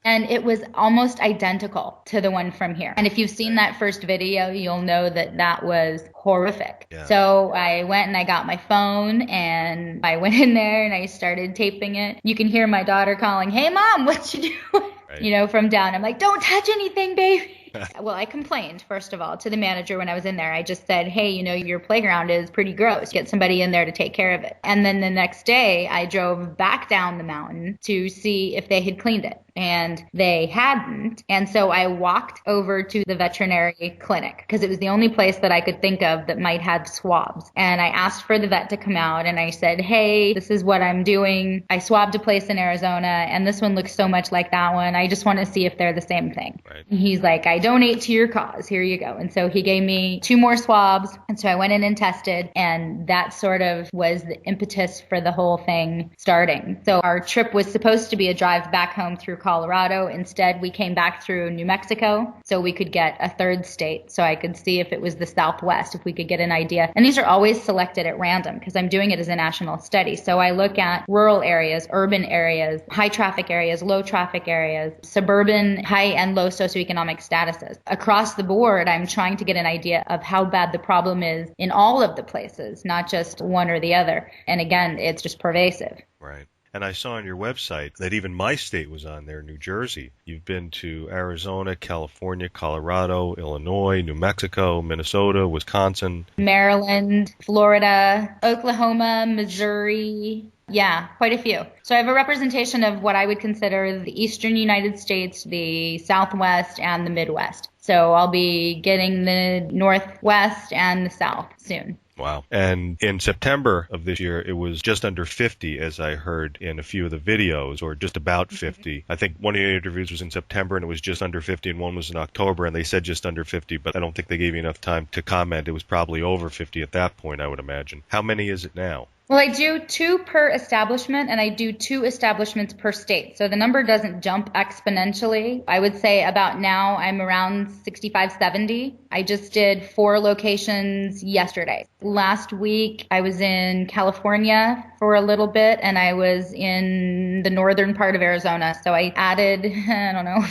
And it was almost identical to the one from here. And if you've seen that first video, you'll know that that was horrific. Yeah. So I went and I got my phone and I went in there and I started taping it. You can hear my daughter calling, hey, Mom, what you doing? Right. You know, from down. I'm like, don't touch anything, baby. Well, I complained, first of all, to the manager when I was in there. I just said, hey, you know, your playground is pretty gross. Get somebody in there to take care of it. And then the next day, I drove back down the mountain to see if they had cleaned it. And they hadn't. And so I walked over to the veterinary clinic because it was the only place that I could think of that might have swabs. And I asked for the vet to come out and I said, hey, this is what I'm doing. I swabbed a place in Arizona and this one looks so much like that one. I just want to see if they're the same thing. Right. And he's like, I donate to your cause. Here you go. And so he gave me 2 more swabs. And so I went in and tested. And that sort of was the impetus for the whole thing starting. So our trip was supposed to be a drive back home through Colorado. Instead, we came back through New Mexico so we could get a third state so I could see if it was the Southwest, if we could get an idea. And these are always selected at random because I'm doing it as a national study. So I look at rural areas, urban areas, high traffic areas, low traffic areas, suburban, high and low socioeconomic statuses. Across the board, I'm trying to get an idea of how bad the problem is in all of the places, not just one or the other. And again, it's just pervasive. Right. And I saw on your website that even my state was on there, New Jersey. You've been to Arizona, California, Colorado, Illinois, New Mexico, Minnesota, Wisconsin, Maryland, Florida, Oklahoma, Missouri, Yeah, quite a few. So I have a representation of what I would consider the eastern United States, the Southwest, and the Midwest. So I'll be getting the Northwest and the South soon. Wow. And in September of this year, it was just under 50, as I heard in a few of the videos, or just about 50. I think one of your interviews was in September, and it was just under 50, and one was in October, and they said just under 50, but I don't think they gave you enough time to comment. It was probably over 50 at that point, I would imagine. How many is it now? Well, I do 2 per establishment, and I do 2 establishments per state. So the number doesn't jump exponentially. I would say about now I'm around 65, 70. I just did 4 locations yesterday. Last week I was in California for a little bit, and I was in the northern part of Arizona. So I added,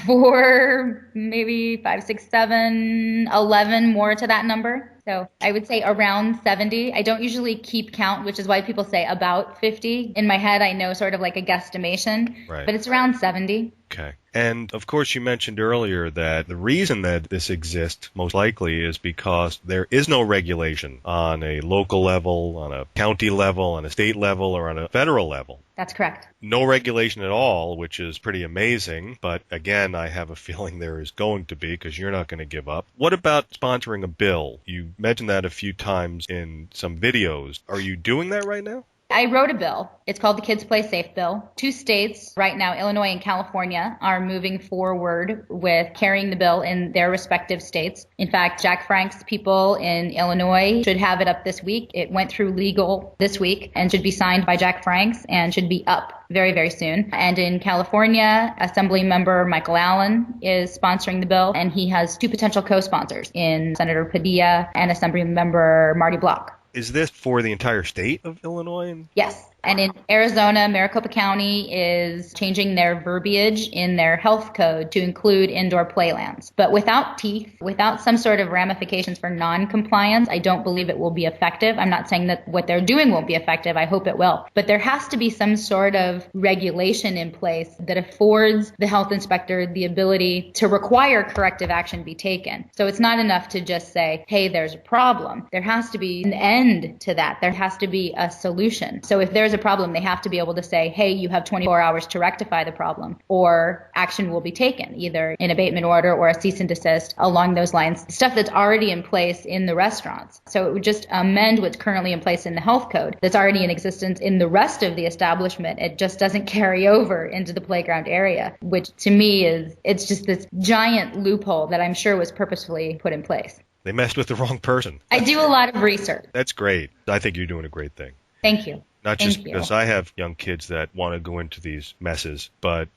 4, maybe 5, 6, 7, 11 more to that number. So I would say around 70. I don't usually keep count, which is why people say about 50. In my head, I know sort of like a guesstimation, right, but it's around 70. Okay. And of course, you mentioned earlier that the reason that this exists most likely is because there is no regulation on a local level, on a county level, on a state level, or on a federal level. That's correct. No regulation at all, which is pretty amazing. But again, I have a feeling there is going to be, because you're not going to give up. What about sponsoring a bill? You mentioned that a few times in some videos. Are you doing that right now? I wrote a bill. It's called the Kids Play Safe Bill. 2 states right now, Illinois and California, are moving forward with carrying the bill in their respective states. In fact, Jack Frank's people in Illinois should have it up this week. It went through legal this week and should be signed by Jack Frank's and should be up very, very soon. And in California, Assembly Member Michael Allen is sponsoring the bill, and he has 2 potential co-sponsors in Senator Padilla and Assembly Member Marty Block. Is this for the entire state of Illinois? Yes. And in Arizona, Maricopa County is changing their verbiage in their health code to include indoor playlands. But without teeth, without some sort of ramifications for non-compliance, I don't believe it will be effective. I'm not saying that what they're doing won't be effective. I hope it will. But there has to be some sort of regulation in place that affords the health inspector the ability to require corrective action be taken. So it's not enough to just say, hey, there's a problem. There has to be an end to that. There has to be a solution. So if there's a problem, they have to be able to say, hey, you have 24 hours to rectify the problem, or action will be taken, either an abatement order or a cease and desist along those lines, stuff that's already in place in the restaurants. So it would just amend what's currently in place in the health code that's already in existence in the rest of the establishment. It just doesn't carry over into the playground area, which to me it's just this giant loophole that I'm sure was purposefully put in place. They messed with the wrong person. I do a lot of research. That's great. I think you're doing a great thing. Thank you. Not just because I have young kids that want to go into these messes, but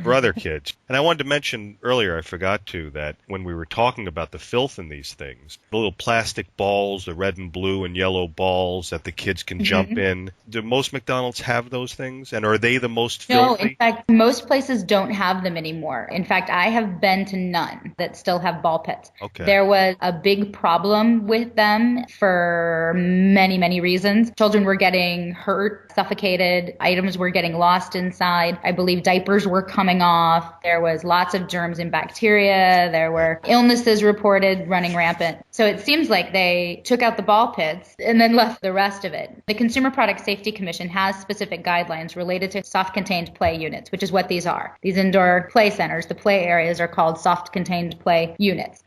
for other kids. And I wanted to mention earlier, I forgot to, that when we were talking about the filth in these things, the little plastic balls, the red and blue and yellow balls that the kids can jump in, do most McDonald's have those things? And are they the most filthy? No, in fact, most places don't have them anymore. In fact, I have been to none that still have ball pits. Okay. There was a big problem with them for many, many reasons. Children were getting hurt, suffocated, items were getting lost inside. I believe diapers were coming off. There was lots of germs and bacteria. There were illnesses reported running rampant. So it seems like they took out the ball pits and then left the rest of it. The Consumer Product Safety Commission has specific guidelines related to soft-contained play units, which is what these are. These indoor play centers, the play areas, are called soft-contained play units.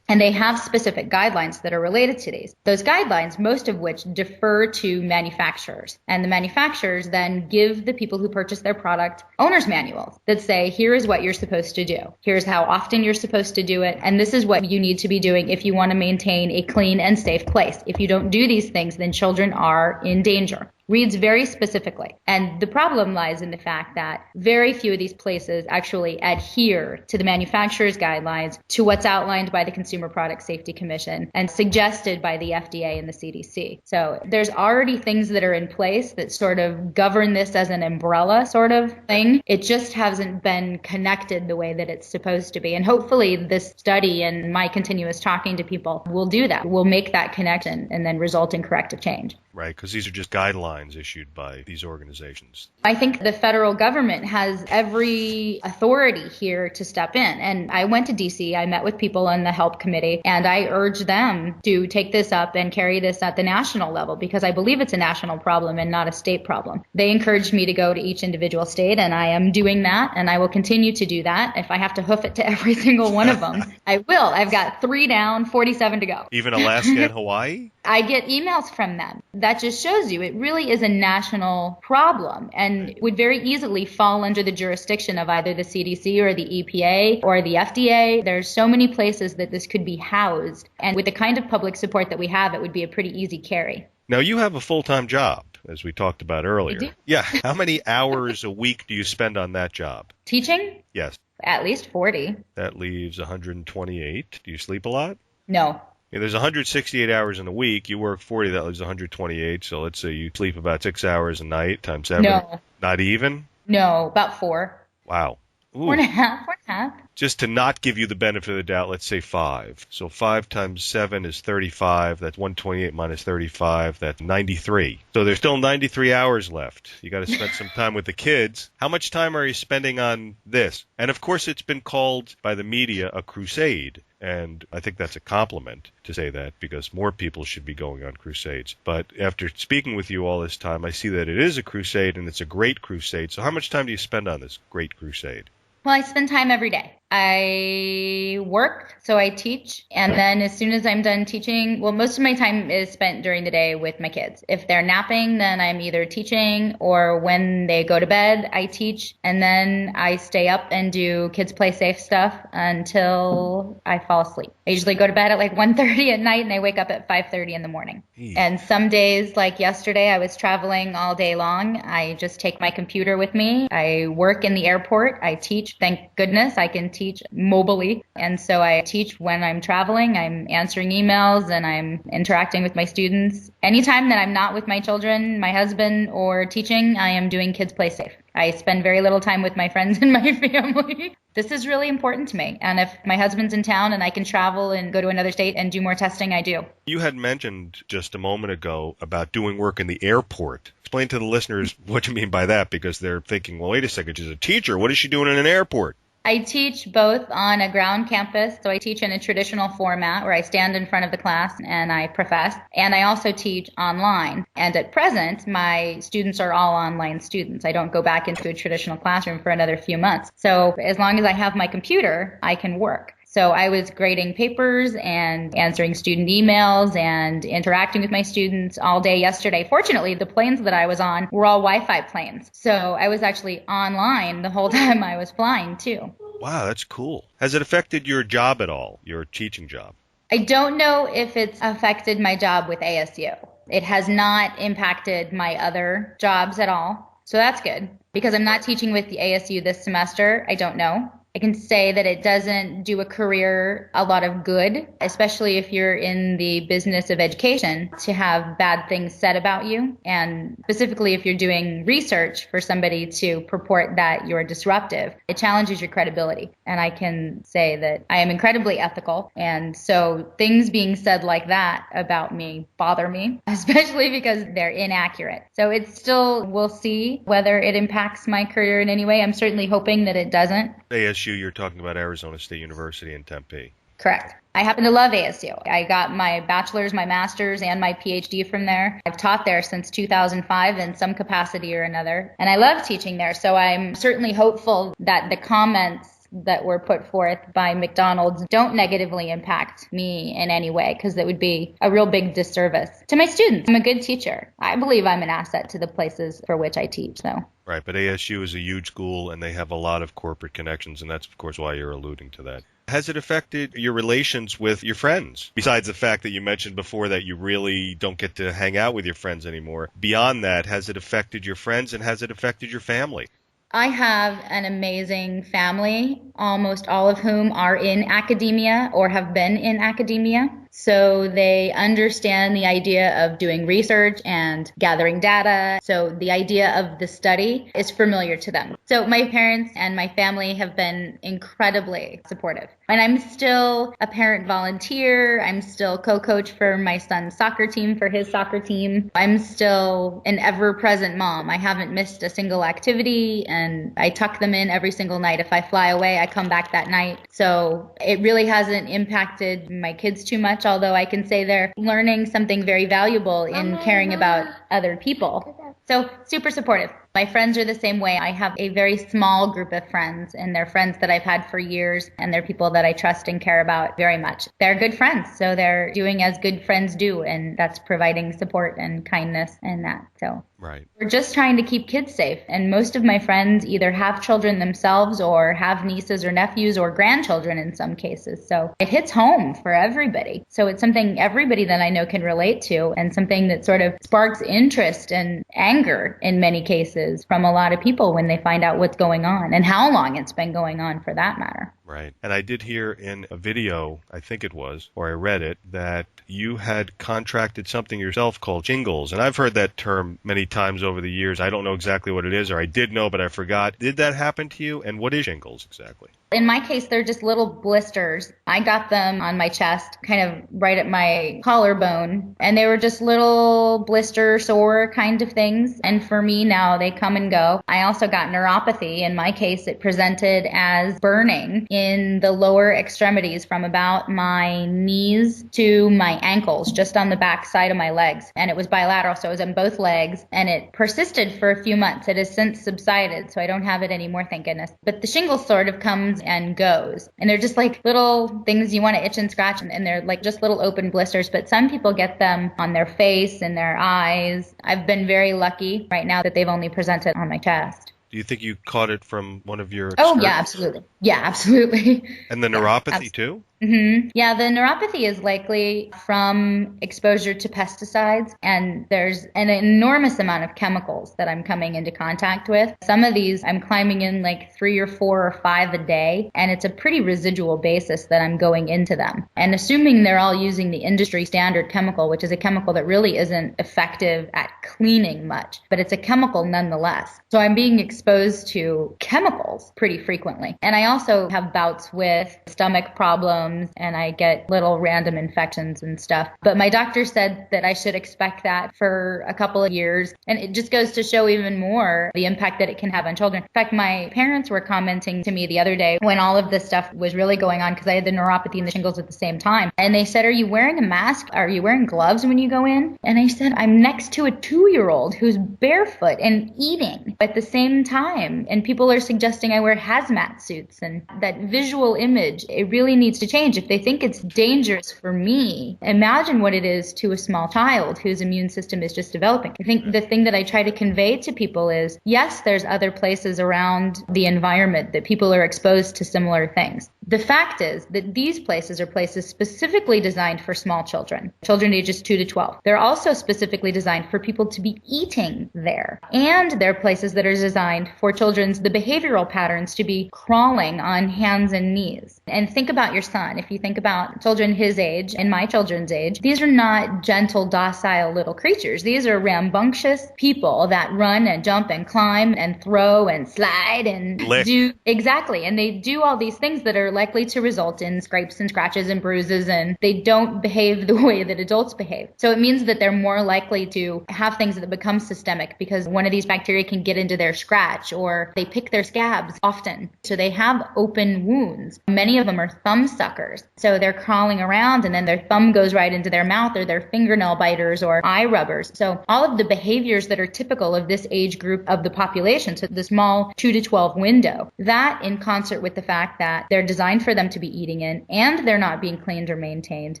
And they have specific guidelines that are related to these. Those guidelines, most of which defer to manufacturers. And the manufacturers then give the people who purchase their product owner's manuals that say, here is what you're supposed to do. Here's how often you're supposed to do it. And this is what you need to be doing if you want to maintain a clean and safe place. If you don't do these things, then children are in danger. Reads very specifically. And the problem lies in the fact that very few of these places actually adhere to the manufacturer's guidelines, to what's outlined by the Consumer Product Safety Commission and suggested by the FDA and the CDC. So there's already things that are in place that sort of govern this as an umbrella sort of thing. It just hasn't been connected the way that it's supposed to be. And hopefully this study and my continuous talking to people will do that. Will make that connection and then result in corrective change. Right, because these are just guidelines issued by these organizations. I think the federal government has every authority here to step in. And I went to DC, I met with people on the HELP committee, and I urged them to take this up and carry this at the national level because I believe it's a national problem and not a state problem. They encouraged me to go to each individual state, and I am doing that, and I will continue to do that. If I have to hoof it to every single one of them, I will. I've got 3 down, 47 to go. Even Alaska and Hawaii? I get emails from them. That just shows you it really is a national problem and would very easily fall under the jurisdiction of either the CDC or the EPA or the FDA. There's so many places that this could be housed. And with the kind of public support that we have, it would be a pretty easy carry. Now, you have a full-time job, as we talked about earlier. I do. Yeah. How many hours a week do you spend on that job? Teaching? Yes. At least 40. That leaves 128. Do you sleep a lot? No. Yeah, there's 168 hours in a week. You work 40, that leaves 128. So let's say you sleep about 6 hours a night times 7. No. Not even? No, about 4. Wow. Ooh. 4.5. 4.5. Just to not give you the benefit of the doubt, let's say 5. So 5 times 7 is 35. That's 128 minus 35. That's 93. So there's still 93 hours left. You got to spend some time with the kids. How much time are you spending on this? And of course, it's been called by the media a crusade. And I think that's a compliment to say that because more people should be going on crusades. But after speaking with you all this time, I see that it is a crusade and it's a great crusade. So how much time do you spend on this great crusade? Well, I spend time every day. I work, so I teach, and then as soon as I'm done teaching, well, most of my time is spent during the day with my kids. If they're napping, then I'm either teaching, or when they go to bed, I teach, and then I stay up and do kids play safe stuff until I fall asleep. I usually go to bed at like 1:30 at night, and I wake up at 5:30 in the morning. And some days, like yesterday, I was traveling all day long. I just take my computer with me. I work in the airport. I teach. Thank goodness I can teach mobily. And so I teach when I'm traveling. I'm answering emails and I'm interacting with my students. Anytime that I'm not with my children, my husband, or teaching, I am doing kids play safe. I spend very little time with my friends and my family. This is really important to me. And if my husband's in town and I can travel and go to another state and do more testing, I do. You had mentioned just a moment ago about doing work in the airport. Explain to the listeners what you mean by that, because they're thinking, well, wait a second, she's a teacher. What is she doing in an airport? I teach both on a ground campus, so I teach in a traditional format where I stand in front of the class and I profess, and I also teach online. And at present, my students are all online students. I don't go back into a traditional classroom for another few months. So as long as I have my computer, I can work. So I was grading papers and answering student emails and interacting with my students all day yesterday. Fortunately, the planes that I was on were all Wi-Fi planes. So I was actually online the whole time I was flying too. Wow, that's cool. Has it affected your job at all, your teaching job? I don't know if it's affected my job with ASU. It has not impacted my other jobs at all. So that's good. Because I'm not teaching with the ASU this semester, I don't know. I can say that it doesn't do a career a lot of good, especially if you're in the business of education, to have bad things said about you. And specifically if you're doing research for somebody to purport that you're disruptive, it challenges your credibility. And I can say that I am incredibly ethical. And so things being said like that about me bother me, especially because they're inaccurate. So it's still, we'll see whether it impacts my career in any way. I'm certainly hoping that it doesn't. ASU, you're talking about Arizona State University in Tempe. Correct. I happen to love ASU. I got my bachelor's, my master's, and my PhD from there. I've taught there since 2005 in some capacity or another, and I love teaching there. So I'm certainly hopeful that the comments that were put forth by McDonald's don't negatively impact me in any way, because that would be a real big disservice to my students. I'm a good teacher. I believe I'm an asset to the places for which I teach. So. Right, but ASU is a huge school and they have a lot of corporate connections, and that's of course why you're alluding to that. Has it affected your relations with your friends? Besides the fact that you mentioned before that you really don't get to hang out with your friends anymore, beyond that, has it affected your friends and has it affected your family? I have an amazing family, almost all of whom are in academia or have been in academia. So they understand the idea of doing research and gathering data. So the idea of the study is familiar to them. So my parents and my family have been incredibly supportive. And I'm still a parent volunteer. I'm still co-coach for my son's soccer team, for his soccer team. I'm still an ever-present mom. I haven't missed a single activity, and I tuck them in every single night. If I fly away, I come back that night. So it really hasn't impacted my kids too much, although I can say they're learning something very valuable in caring about other people. So super supportive. My friends are the same way. I have a very small group of friends, and they're friends that I've had for years, and they're people that I trust and care about very much. They're good friends, so they're doing as good friends do, and that's providing support and kindness and that. So right. We're just trying to keep kids safe, and most of my friends either have children themselves or have nieces or nephews or grandchildren in some cases. So it hits home for everybody. So it's something everybody that I know can relate to, and something that sort of sparks interest and anger in many cases from a lot of people when they find out what's going on and how long it's been going on for that matter. Right. And I did hear in a video, I think it was, or I read it, that you had contracted something yourself called shingles. And I've heard that term many times over the years. I don't know exactly what it is, or I did know, but I forgot. Did that happen to you? And what is shingles exactly? In my case, they're just little blisters. I got them on my chest, kind of right at my collarbone, and they were just little blister sore kind of things. And for me now, they come and go. I also got neuropathy. In my case, it presented as burning in the lower extremities from about my knees to my ankles, just on the back side of my legs. And it was bilateral, so it was on both legs, and it persisted for a few months. It has since subsided, so I don't have it anymore, thank goodness. But the shingles sort of comes and goes. And they're just like little things you want to itch and scratch, and they're like just little open blisters. But some people get them on their face and their eyes. I've been very lucky right now that they've only presented on my chest. Do you think you caught it from one of your Oh, yeah, absolutely. Yeah, absolutely. And the neuropathy too? Mm-hmm. Yeah, the neuropathy is likely from exposure to pesticides, and there's an enormous amount of chemicals that I'm coming into contact with. Some of these I'm climbing in like 3 or 4 or 5 a day, and it's a pretty residual basis that I'm going into them. And assuming they're all using the industry standard chemical, which is a chemical that really isn't effective at cleaning much, but it's a chemical nonetheless. So I'm being exposed to chemicals pretty frequently. And I also have bouts with stomach problems, and I get little random infections and stuff. But my doctor said that I should expect that for a couple of years. And it just goes to show even more the impact that it can have on children. In fact, my parents were commenting to me the other day when all of this stuff was really going on, because I had the neuropathy and the shingles at the same time. And they said, "Are you wearing a mask? Are you wearing gloves when you go in?" And I said, "I'm next to a 2-year-old who's barefoot and eating at the same time. And people are suggesting I wear hazmat suits." And that visual image, it really needs to change. If they think it's dangerous for me, imagine what it is to a small child whose immune system is just developing. I think the thing that I try to convey to people is, yes, there's other places around the environment that people are exposed to similar things. The fact is that these places are places specifically designed for small children ages 2 to 12. They're also specifically designed for people to be eating there. And they're places that are designed for the behavioral patterns to be crawling on hands and knees. And think about your son. If you think about children his age and my children's age, these are not gentle, docile little creatures. These are rambunctious people that run and jump and climb and throw and slide and do exactly. And they do all these things that are likely to result in scrapes and scratches and bruises, and they don't behave the way that adults behave. So it means that they're more likely to have things that become systemic because one of these bacteria can get into their scratch, or they pick their scabs often. So they have open wounds. Many of them are thumb suckers. So they're crawling around and then their thumb goes right into their mouth, or they're fingernail biters or eye rubbers. So all of the behaviors that are typical of this age group of the population, so the small 2 to 12 window, that in concert with the fact that they're designed for them to be eating in, and they're not being cleaned or maintained,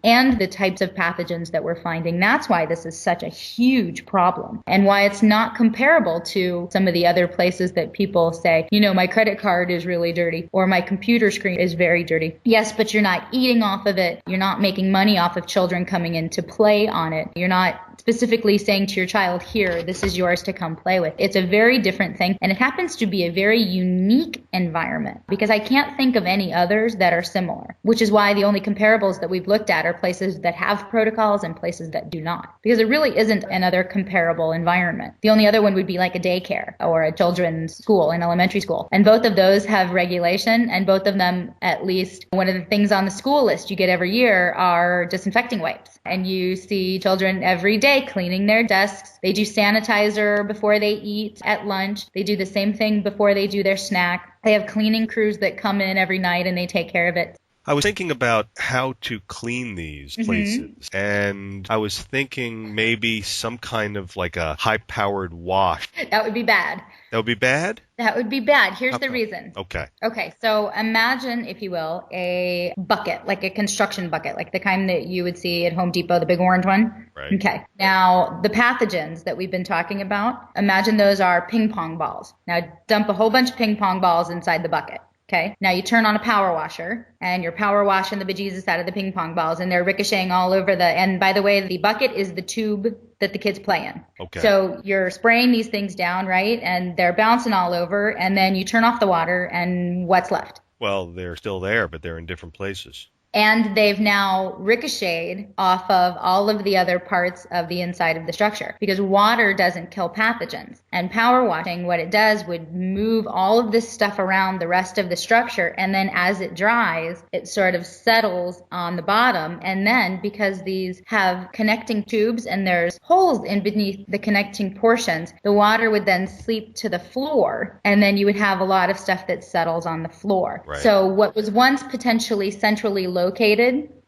and the types of pathogens that we're finding, that's why this is such a huge problem, and why it's not comparable to some of the other places that people say, my credit card is really dirty, or my computer screen is very dirty. Yes, but you're not eating off of it. You're not making money off of children coming in to play on it. You're not specifically saying to your child, here, this is yours to come play with. It's a very different thing. And it happens to be a very unique environment because I can't think of any others that are similar, which is why the only comparables that we've looked at are places that have protocols and places that do not, because there really isn't another comparable environment. The only other one would be like a daycare or a children's school, an elementary school. And both of those have regulation, and both of them, at least one of the things on the school list you get every year are disinfecting wipes. And you see children every day cleaning their desks. They do sanitizer before they eat at lunch. They do the same thing before they do their snack. They have cleaning crews that come in every night and they take care of it. I was thinking about how to clean these places, and I was thinking maybe some kind of like a high-powered wash. That would be bad. That would be bad? That would be bad. Here's the reason. Okay. So imagine, if you will, a bucket, like a construction bucket, like the kind that you would see at Home Depot, the big orange one. Right. Okay. Now, the pathogens that we've been talking about, imagine those are ping pong balls. Now, dump a whole bunch of ping pong balls inside the bucket. Okay. Now you turn on a power washer and you're power washing the bejesus out of the ping pong balls and they're ricocheting all over and by the way, the bucket is the tube that the kids play in. Okay. So you're spraying these things down, right? And they're bouncing all over and then you turn off the water and what's left? Well, they're still there, but they're in different places. And they've now ricocheted off of all of the other parts of the inside of the structure because water doesn't kill pathogens. And power washing, what it does would move all of this stuff around the rest of the structure. And then as it dries, it sort of settles on the bottom. And then because these have connecting tubes and there's holes in beneath the connecting portions, the water would then seep to the floor. And then you would have a lot of stuff that settles on the floor. Right. So what was once potentially centrally located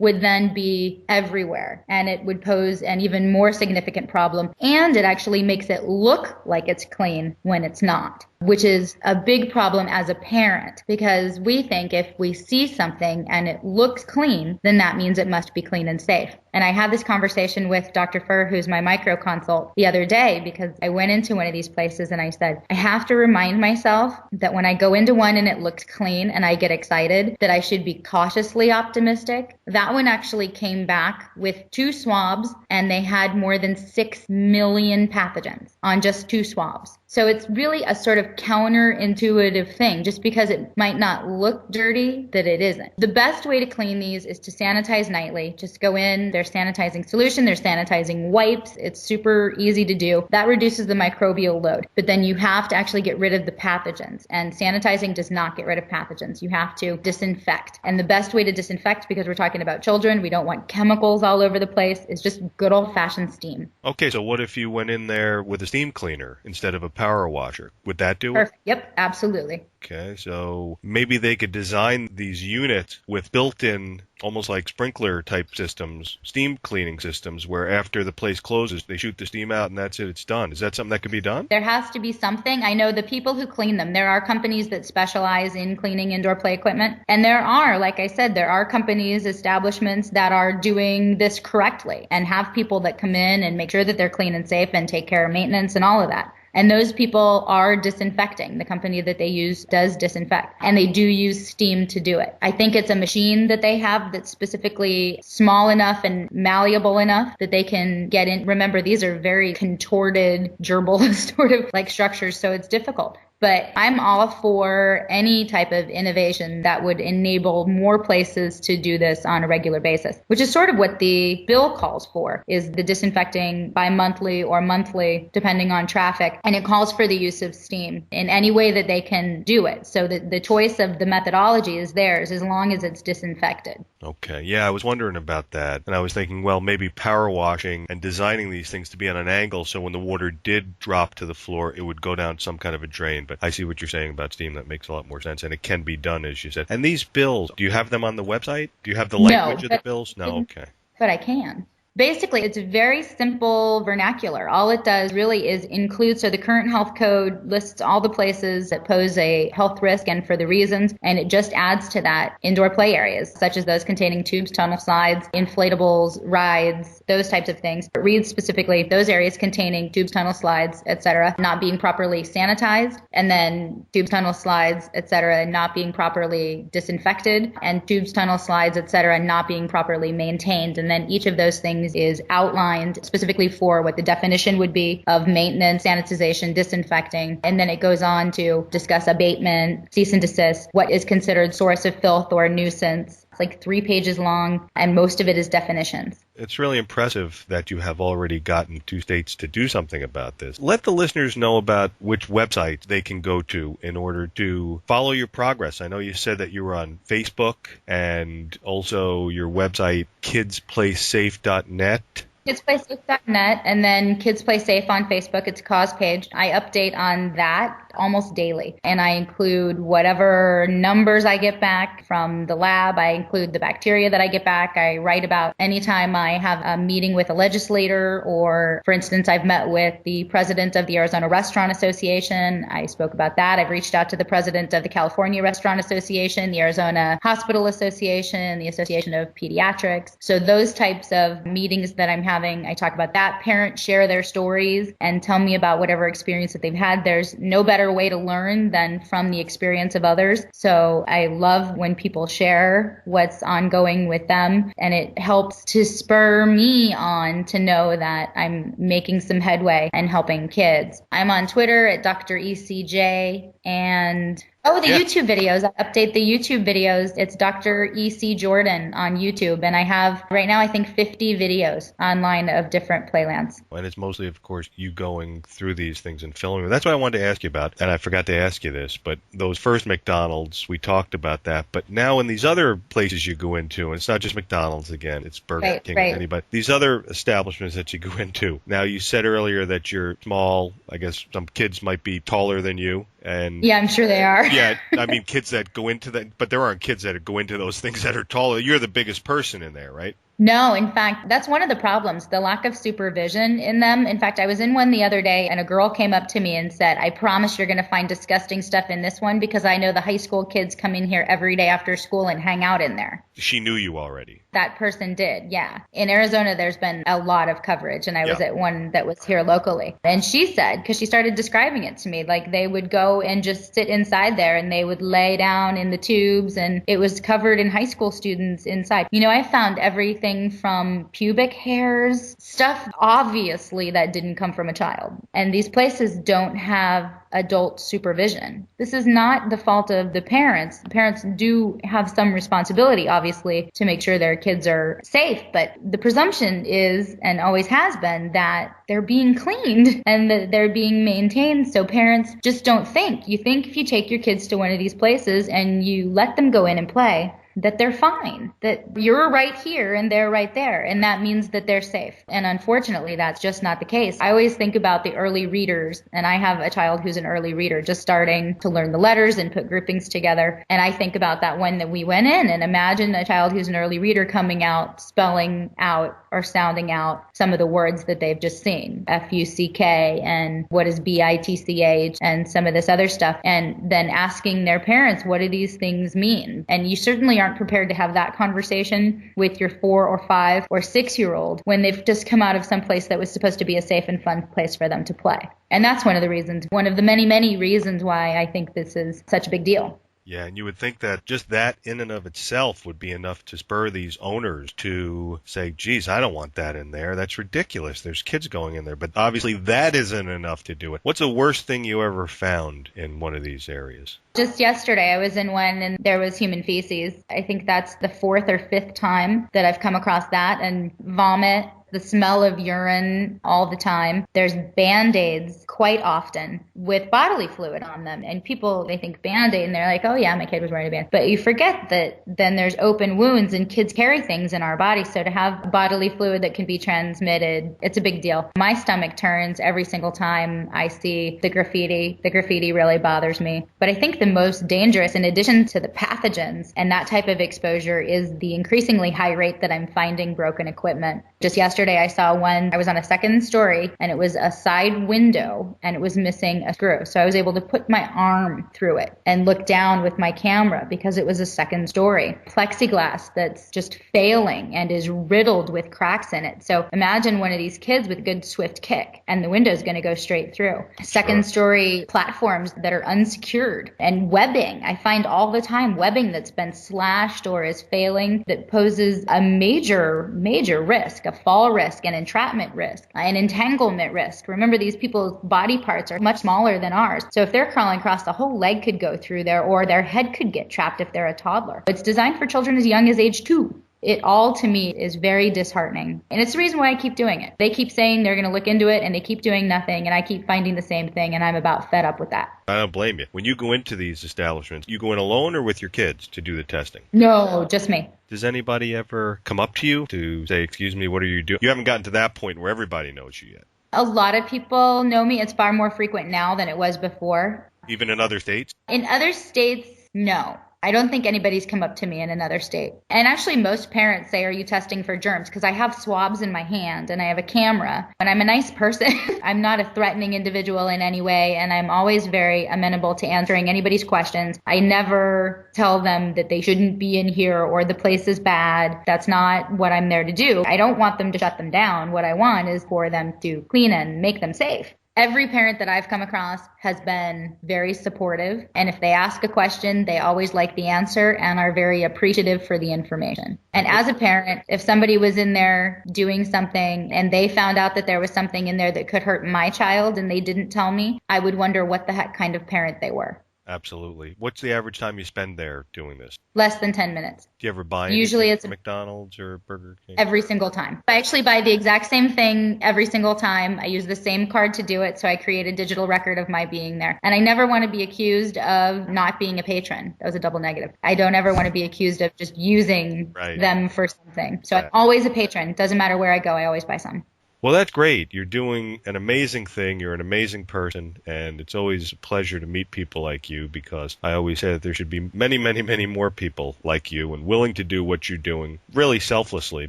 would then be everywhere, and it would pose an even more significant problem, and it actually makes it look like it's clean when it's not, which is a big problem as a parent, because we think if we see something and it looks clean, then that means it must be clean and safe. And I had this conversation with Dr. Furr, who's my micro consult, the other day, because I went into one of these places and I said, I have to remind myself that when I go into one and it looks clean and I get excited, that I should be cautiously optimistic. That one actually came back with 2 swabs and they had more than 6 million pathogens on just 2 swabs. So it's really a sort of counterintuitive thing. Just because it might not look dirty, that it isn't. The best way to clean these is to sanitize nightly. Just go in, there's sanitizing solution, there's sanitizing wipes. It's super easy to do. That reduces the microbial load. But then you have to actually get rid of the pathogens. And sanitizing does not get rid of pathogens. You have to disinfect. And the best way to disinfect, because we're talking about children, we don't want chemicals all over the place, is just good old-fashioned steam. Okay, so what if you went in there with a steam cleaner instead of a power washer? Would that do it? Perfect. Yep, absolutely. Okay, so maybe they could design these units with built-in, almost like sprinkler type systems, steam cleaning systems, where after the place closes, they shoot the steam out and that's it, it's done. Is that something that could be done? There has to be something. I know the people who clean them. There are companies that specialize in cleaning indoor play equipment. And there are, like I said, there are companies, establishments that are doing this correctly and have people that come in and make sure that they're clean and safe and take care of maintenance and all of that. And those people are disinfecting. The company that they use does disinfect. And they do use steam to do it. I think it's a machine that they have that's specifically small enough and malleable enough that they can get in. Remember, these are very contorted, gerbil sort of like structures, so it's difficult. But I'm all for any type of innovation that would enable more places to do this on a regular basis, which is sort of what the bill calls for, is the disinfecting bi-monthly or monthly, depending on traffic. And it calls for the use of steam in any way that they can do it. So that the choice of the methodology is theirs as long as it's disinfected. Okay. Yeah, I was wondering about that. And I was thinking, well, maybe power washing and designing these things to be on an angle so when the water did drop to the floor, it would go down some kind of a drain. But I see what you're saying about steam. That makes a lot more sense. And it can be done, as you said. And these bills, do you have them on the website? Do you have the language of the bills? No, okay. But I can. Basically, it's a very simple vernacular. All it does really is include, so the current health code lists all the places that pose a health risk and for the reasons, and it just adds to that indoor play areas, such as those containing tubes, tunnel slides, inflatables, rides, those types of things. It reads specifically those areas containing tubes, tunnel slides, etc., not being properly sanitized, and then tubes, tunnel slides, etc., not being properly disinfected, and tubes, tunnel slides, etc., not being properly maintained. And then each of those things meetings is outlined specifically for what the definition would be of maintenance, sanitization, disinfecting, and then it goes on to discuss abatement, cease and desist, what is considered source of filth or nuisance. It's like 3 pages long, and most of it is definitions. It's really impressive that you have already gotten 2 states to do something about this. Let the listeners know about which websites they can go to in order to follow your progress. I know you said that you were on Facebook and also your website, kidsplaysafe.net. KidsPlaySafe.net, and then Kids Play Safe on Facebook. It's a cause page. I update on that almost daily, and I include whatever numbers I get back from the lab. I include the bacteria that I get back. I write about anytime I have a meeting with a legislator, or for instance, I've met with the president of the Arizona Restaurant Association. I spoke about that. I've reached out to the president of the California Restaurant Association, the Arizona Hospital Association, the Association of Pediatrics. So those types of meetings that I'm having, I talk about that. Parents share their stories and tell me about whatever experience that they've had. There's no better way to learn than from the experience of others. So I love when people share what's ongoing with them, and it helps to spur me on to know that I'm making some headway and helping kids. I'm on Twitter at Dr. ECJ, and YouTube videos. I update the YouTube videos. It's Dr. E.C. Jordan on YouTube. And I have right now, I think 50 videos online of different playlands. And it's mostly, of course, you going through these things and filming them. That's what I wanted to ask you about. And I forgot to ask you this, but those first McDonald's, we talked about that. But now in these other places you go into, and it's not just McDonald's again, it's Burger King or anybody. These other establishments that you go into. Now, you said earlier that you're small. I guess some kids might be taller than you. And yeah, I'm sure they are. Yeah, I mean, kids that go into that, but there aren't kids that go into those things that are taller. You're the biggest person in there, right? No, in fact, that's one of the problems, the lack of supervision in them. In fact, I was in one the other day and a girl came up to me and said, I promise you're going to find disgusting stuff in this one because I know the high school kids come in here every day after school and hang out in there. She knew you already. That person did, yeah. In Arizona, there's been a lot of coverage, and I was at one that was here locally. And she said, because she started describing it to me, like they would go and just sit inside there and they would lay down in the tubes, and it was covered in high school students inside. You know, I found everything from pubic hairs, stuff obviously that didn't come from a child. And these places don't have adult supervision. This is not the fault of the parents. The parents do have some responsibility, obviously, to make sure their kids are safe. But the presumption is, and always has been, that they're being cleaned and that they're being maintained. So parents just don't think. You think if you take your kids to one of these places and you let them go in and play, that they're fine, that you're right here and they're right there. And that means that they're safe. And unfortunately, that's just not the case. I always think about the early readers, and I have a child who's an early reader, just starting to learn the letters and put groupings together. And I think about that one that we went in, and imagine a child who's an early reader coming out, spelling out or sounding out some of the words that they've just seen, F-U-C-K and what is B-I-T-C-H and some of this other stuff, and then asking their parents, what do these things mean? And you certainly aren't prepared to have that conversation with your 4 or 5 or 6-year-old when they've just come out of some place that was supposed to be a safe and fun place for them to play. And that's one of the reasons, one of the many, many reasons why I think this is such a big deal. Yeah, and you would think that just that in and of itself would be enough to spur these owners to say, geez, I don't want that in there. That's ridiculous. There's kids going in there. But obviously that isn't enough to do it. What's the worst thing you ever found in one of these areas? Just yesterday, I was in one and there was human feces. I think that's the 4th or 5th time that I've come across that, and vomit. The smell of urine all the time. There's Band-Aids quite often with bodily fluid on them. And people, they think Band-Aid and they're like, oh yeah, my kid was wearing a Band-Aid. But you forget that then there's open wounds and kids carry things in our body. So to have bodily fluid that can be transmitted, it's a big deal. My stomach turns every single time I see the graffiti. The graffiti really bothers me. But I think the most dangerous, in addition to the pathogens and that type of exposure, is the increasingly high rate that I'm finding broken equipment. Just yesterday, I saw one, I was on a 2nd story and it was a side window and it was missing a screw. So I was able to put my arm through it and look down with my camera because it was a 2nd story. Plexiglass that's just failing and is riddled with cracks in it. So imagine one of these kids with a good swift kick and the window's going to go straight through. 2nd story platforms that are unsecured, and webbing. I find all the time webbing that's been slashed or is failing that poses a major risk, a fall fall risk, an entrapment risk, an entanglement risk. Remember, these people's body parts are much smaller than ours. So if they're crawling across, the whole leg could go through there, or their head could get trapped if they're a toddler. It's designed for children as young as age 2. It all, to me, is very disheartening. And it's the reason why I keep doing it. They keep saying they're going to look into it, and they keep doing nothing, and I keep finding the same thing, and I'm about fed up with that. I don't blame you. When you go into these establishments, you go in alone or with your kids to do the testing? No, just me. Does anybody ever come up to you to say, excuse me, what are you doing? You haven't gotten to that point where everybody knows you yet. A lot of people know me. It's far more frequent now than it was before. Even in other states? In other states, no. I don't think anybody's come up to me in another state. And actually, most parents say, are you testing for germs? Because I have swabs in my hand and I have a camera. And I'm a nice person. I'm not a threatening individual in any way. And I'm always very amenable to answering anybody's questions. I never tell them that they shouldn't be in here or the place is bad. That's not what I'm there to do. I don't want them to shut them down. What I want is for them to clean and make them safe. Every parent that I've come across has been very supportive. And if they ask a question, they always like the answer and are very appreciative for the information. And as a parent, if somebody was in there doing something and they found out that there was something in there that could hurt my child and they didn't tell me, I would wonder what the heck kind of parent they were. Absolutely. What's the average time you spend there doing this? Less than 10 minutes. Do you ever buy Usually it's McDonald's or Burger King? Every single time. I actually buy the exact same thing every single time. I use the same card to do it, so I create a digital record of my being there. And I never want to be accused of not being a patron. That was a double negative. I don't ever want to be accused of just using them for something. So I'm always a patron. Doesn't matter where I go, I always buy some. Well, that's great. You're doing an amazing thing. You're an amazing person, and it's always a pleasure to meet people like you, because I always say that there should be many, many, many more people like you and willing to do what you're doing really selflessly,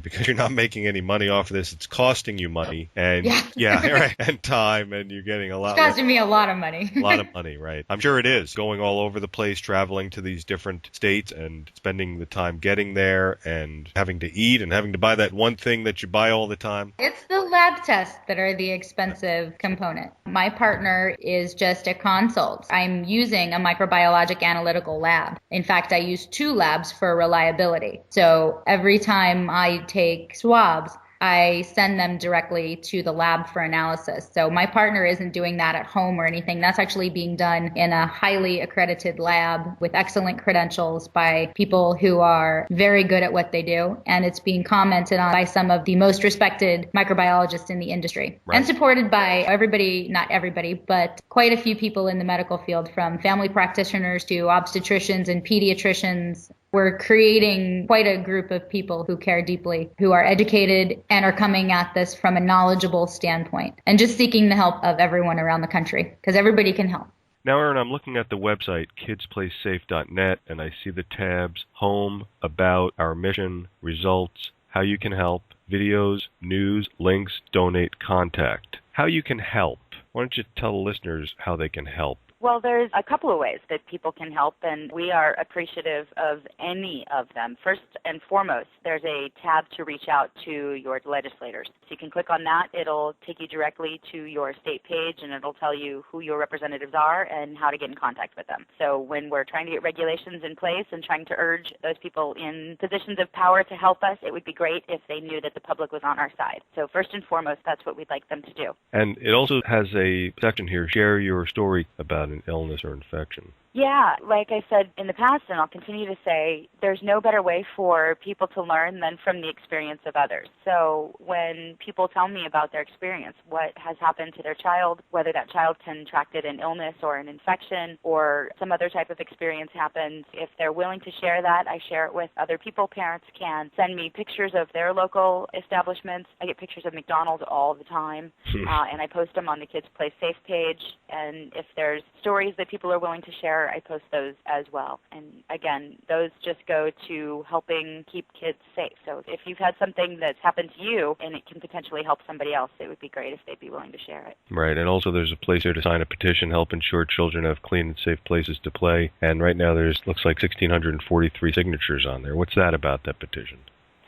because you're not making any money off of this. It's costing you money and and time, and you're getting a lot. It's costing me a lot of money. A lot of money, right? I'm sure it is. Going all over the place, traveling to these different states and spending the time getting there and having to eat and having to buy that one thing that you buy all the time. It's the lab tests that are the expensive component. My partner is just a consult. I'm using a microbiologic analytical lab. In fact, I use 2 labs for reliability. So every time I take swabs, I send them directly to the lab for analysis. So my partner isn't doing that at home or anything. That's actually being done in a highly accredited lab with excellent credentials by people who are very good at what they do. And it's being commented on by some of the most respected microbiologists in the industry. And supported by everybody, not everybody, but quite a few people in the medical field, from family practitioners to obstetricians and pediatricians. We're creating quite a group of people who care deeply, who are educated and are coming at this from a knowledgeable standpoint and just seeking the help of everyone around the country, because everybody can help. Now, Erin, I'm looking at the website, kidsplaysafe.net, and I see the tabs Home, About, Our Mission, Results, How You Can Help, Videos, News, Links, Donate, Contact. How you can help. Why don't you tell the listeners how they can help? Well, there's a couple of ways that people can help, and we are appreciative of any of them. First and foremost, there's a tab to reach out to your legislators. So you can click on that. It'll take you directly to your state page, and it'll tell you who your representatives are and how to get in contact with them. So when we're trying to get regulations in place and trying to urge those people in positions of power to help us, it would be great if they knew that the public was on our side. So first and foremost, that's what we'd like them to do. And it also has a section here, share your story about an illness or infection. Yeah, like I said in the past, and I'll continue to say, there's no better way for people to learn than from the experience of others. So when people tell me about their experience, what has happened to their child, whether that child contracted an illness or an infection or some other type of experience happened, if they're willing to share that, I share it with other people. Parents can send me pictures of their local establishments. I get pictures of McDonald all the time, and I post them on the Kids Play Safe page. And if there's stories that people are willing to share, I post those as well. And again, those just go to helping keep kids safe. So if you've had something that's happened to you and it can potentially help somebody else, it would be great if they'd be willing to share it. Right, and also there's a place there to sign a petition, help ensure children have clean and safe places to play. And right now looks like 1,643 signatures on there. What's that about, that petition?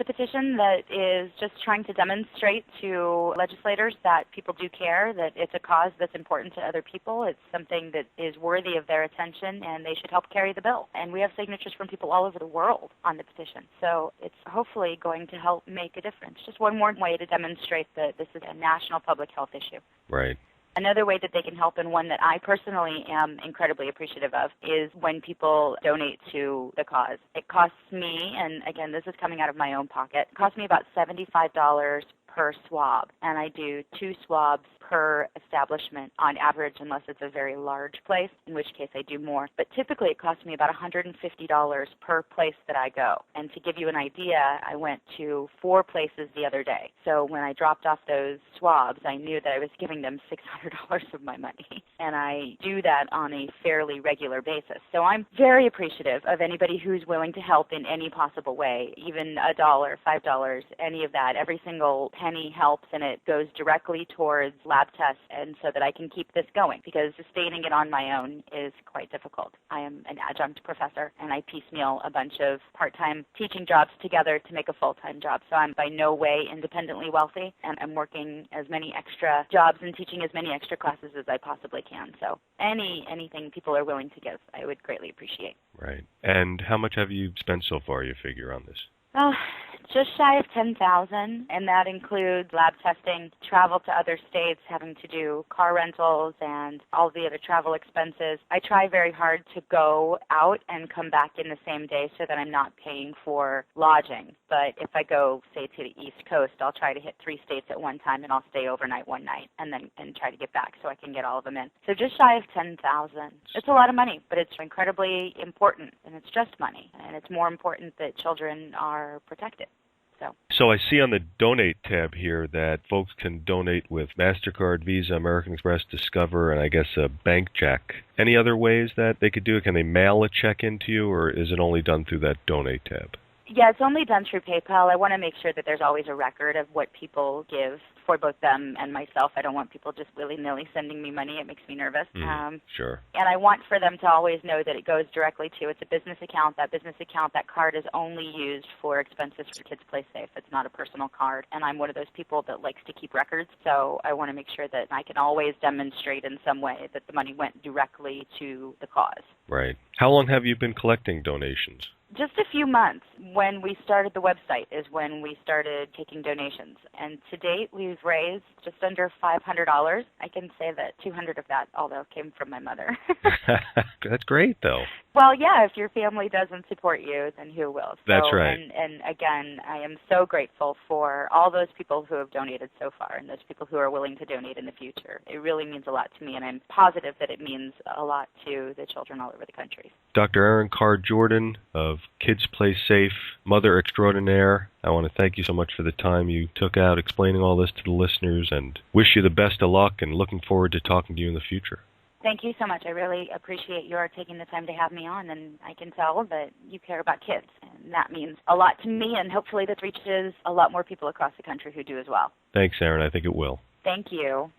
a petition that is just trying to demonstrate to legislators that people do care, that it's a cause that's important to other people. It's something that is worthy of their attention, and they should help carry the bill. And we have signatures from people all over the world on the petition. So it's hopefully going to help make a difference. Just one more way to demonstrate that this is a national public health issue. Right. Another way that they can help, and one that I personally am incredibly appreciative of, is when people donate to the cause. It costs me, and again, this is coming out of my own pocket, it costs me about $75 per swab, and I do 2 swabs per establishment on average, unless it's a very large place, in which case I do more. But typically it costs me about $150 per place that I go. And to give you an idea, I went to 4 places the other day. So when I dropped off those swabs, I knew that I was giving them $600 of my money. And I do that on a fairly regular basis. So I'm very appreciative of anybody who's willing to help in any possible way, even $1, $5, any of that. Every single penny helps, and it goes directly towards lab tests, and so that I can keep this going, because sustaining it on my own is quite difficult. I am an adjunct professor, and I piecemeal a bunch of part-time teaching jobs together to make a full-time job. So I'm by no way independently wealthy, and I'm working as many extra jobs and teaching as many extra classes as I possibly can. So anything people are willing to give, I would greatly appreciate. Right. And how much have you spent so far, you figure, on this? Oh, just shy of $10,000, and that includes lab testing, travel to other states, having to do car rentals, and all the other travel expenses. I try very hard to go out and come back in the same day so that I'm not paying for lodging. But if I go, say, to the East Coast, I'll try to hit 3 states at one time, and I'll stay overnight one night and then try to get back so I can get all of them in. So just shy of $10,000. It's a lot of money, but it's incredibly important, and it's just money, and it's more important that children are protected. So I see on the Donate tab here that folks can donate with MasterCard, Visa, American Express, Discover, and I guess a bank check. Any other ways that they could do it? Can they mail a check in to you, or is it only done through that Donate tab? Yeah, it's only done through PayPal. I want to make sure that there's always a record of what people give for both them and myself. I don't want people just willy-nilly sending me money. It makes me nervous. Sure. And I want for them to always know that it goes directly to, it's a business account. That business account, that card is only used for expenses for Kids Play Safe. It's not a personal card. And I'm one of those people that likes to keep records, so I want to make sure that I can always demonstrate in some way that the money went directly to the cause. Right. How long have you been collecting donations? Just a few months. When we started the website is when we started taking donations. And to date, we've raised just under $500. I can say that $200 of that, although, came from my mother. That's great, though. Well, yeah, if your family doesn't support you, then who will? That's right. And again, I am so grateful for all those people who have donated so far and those people who are willing to donate in the future. It really means a lot to me, and I'm positive that it means a lot to the children all over the country. Dr. Erin Carr-Jordan of Kids Play Safe, Mother Extraordinaire, I want to thank you so much for the time you took out explaining all this to the listeners, and wish you the best of luck, and looking forward to talking to you in the future. Thank you so much. I really appreciate your taking the time to have me on, and I can tell that you care about kids, and that means a lot to me, and hopefully this reaches a lot more people across the country who do as well. Thanks, Erin. I think it will. Thank you.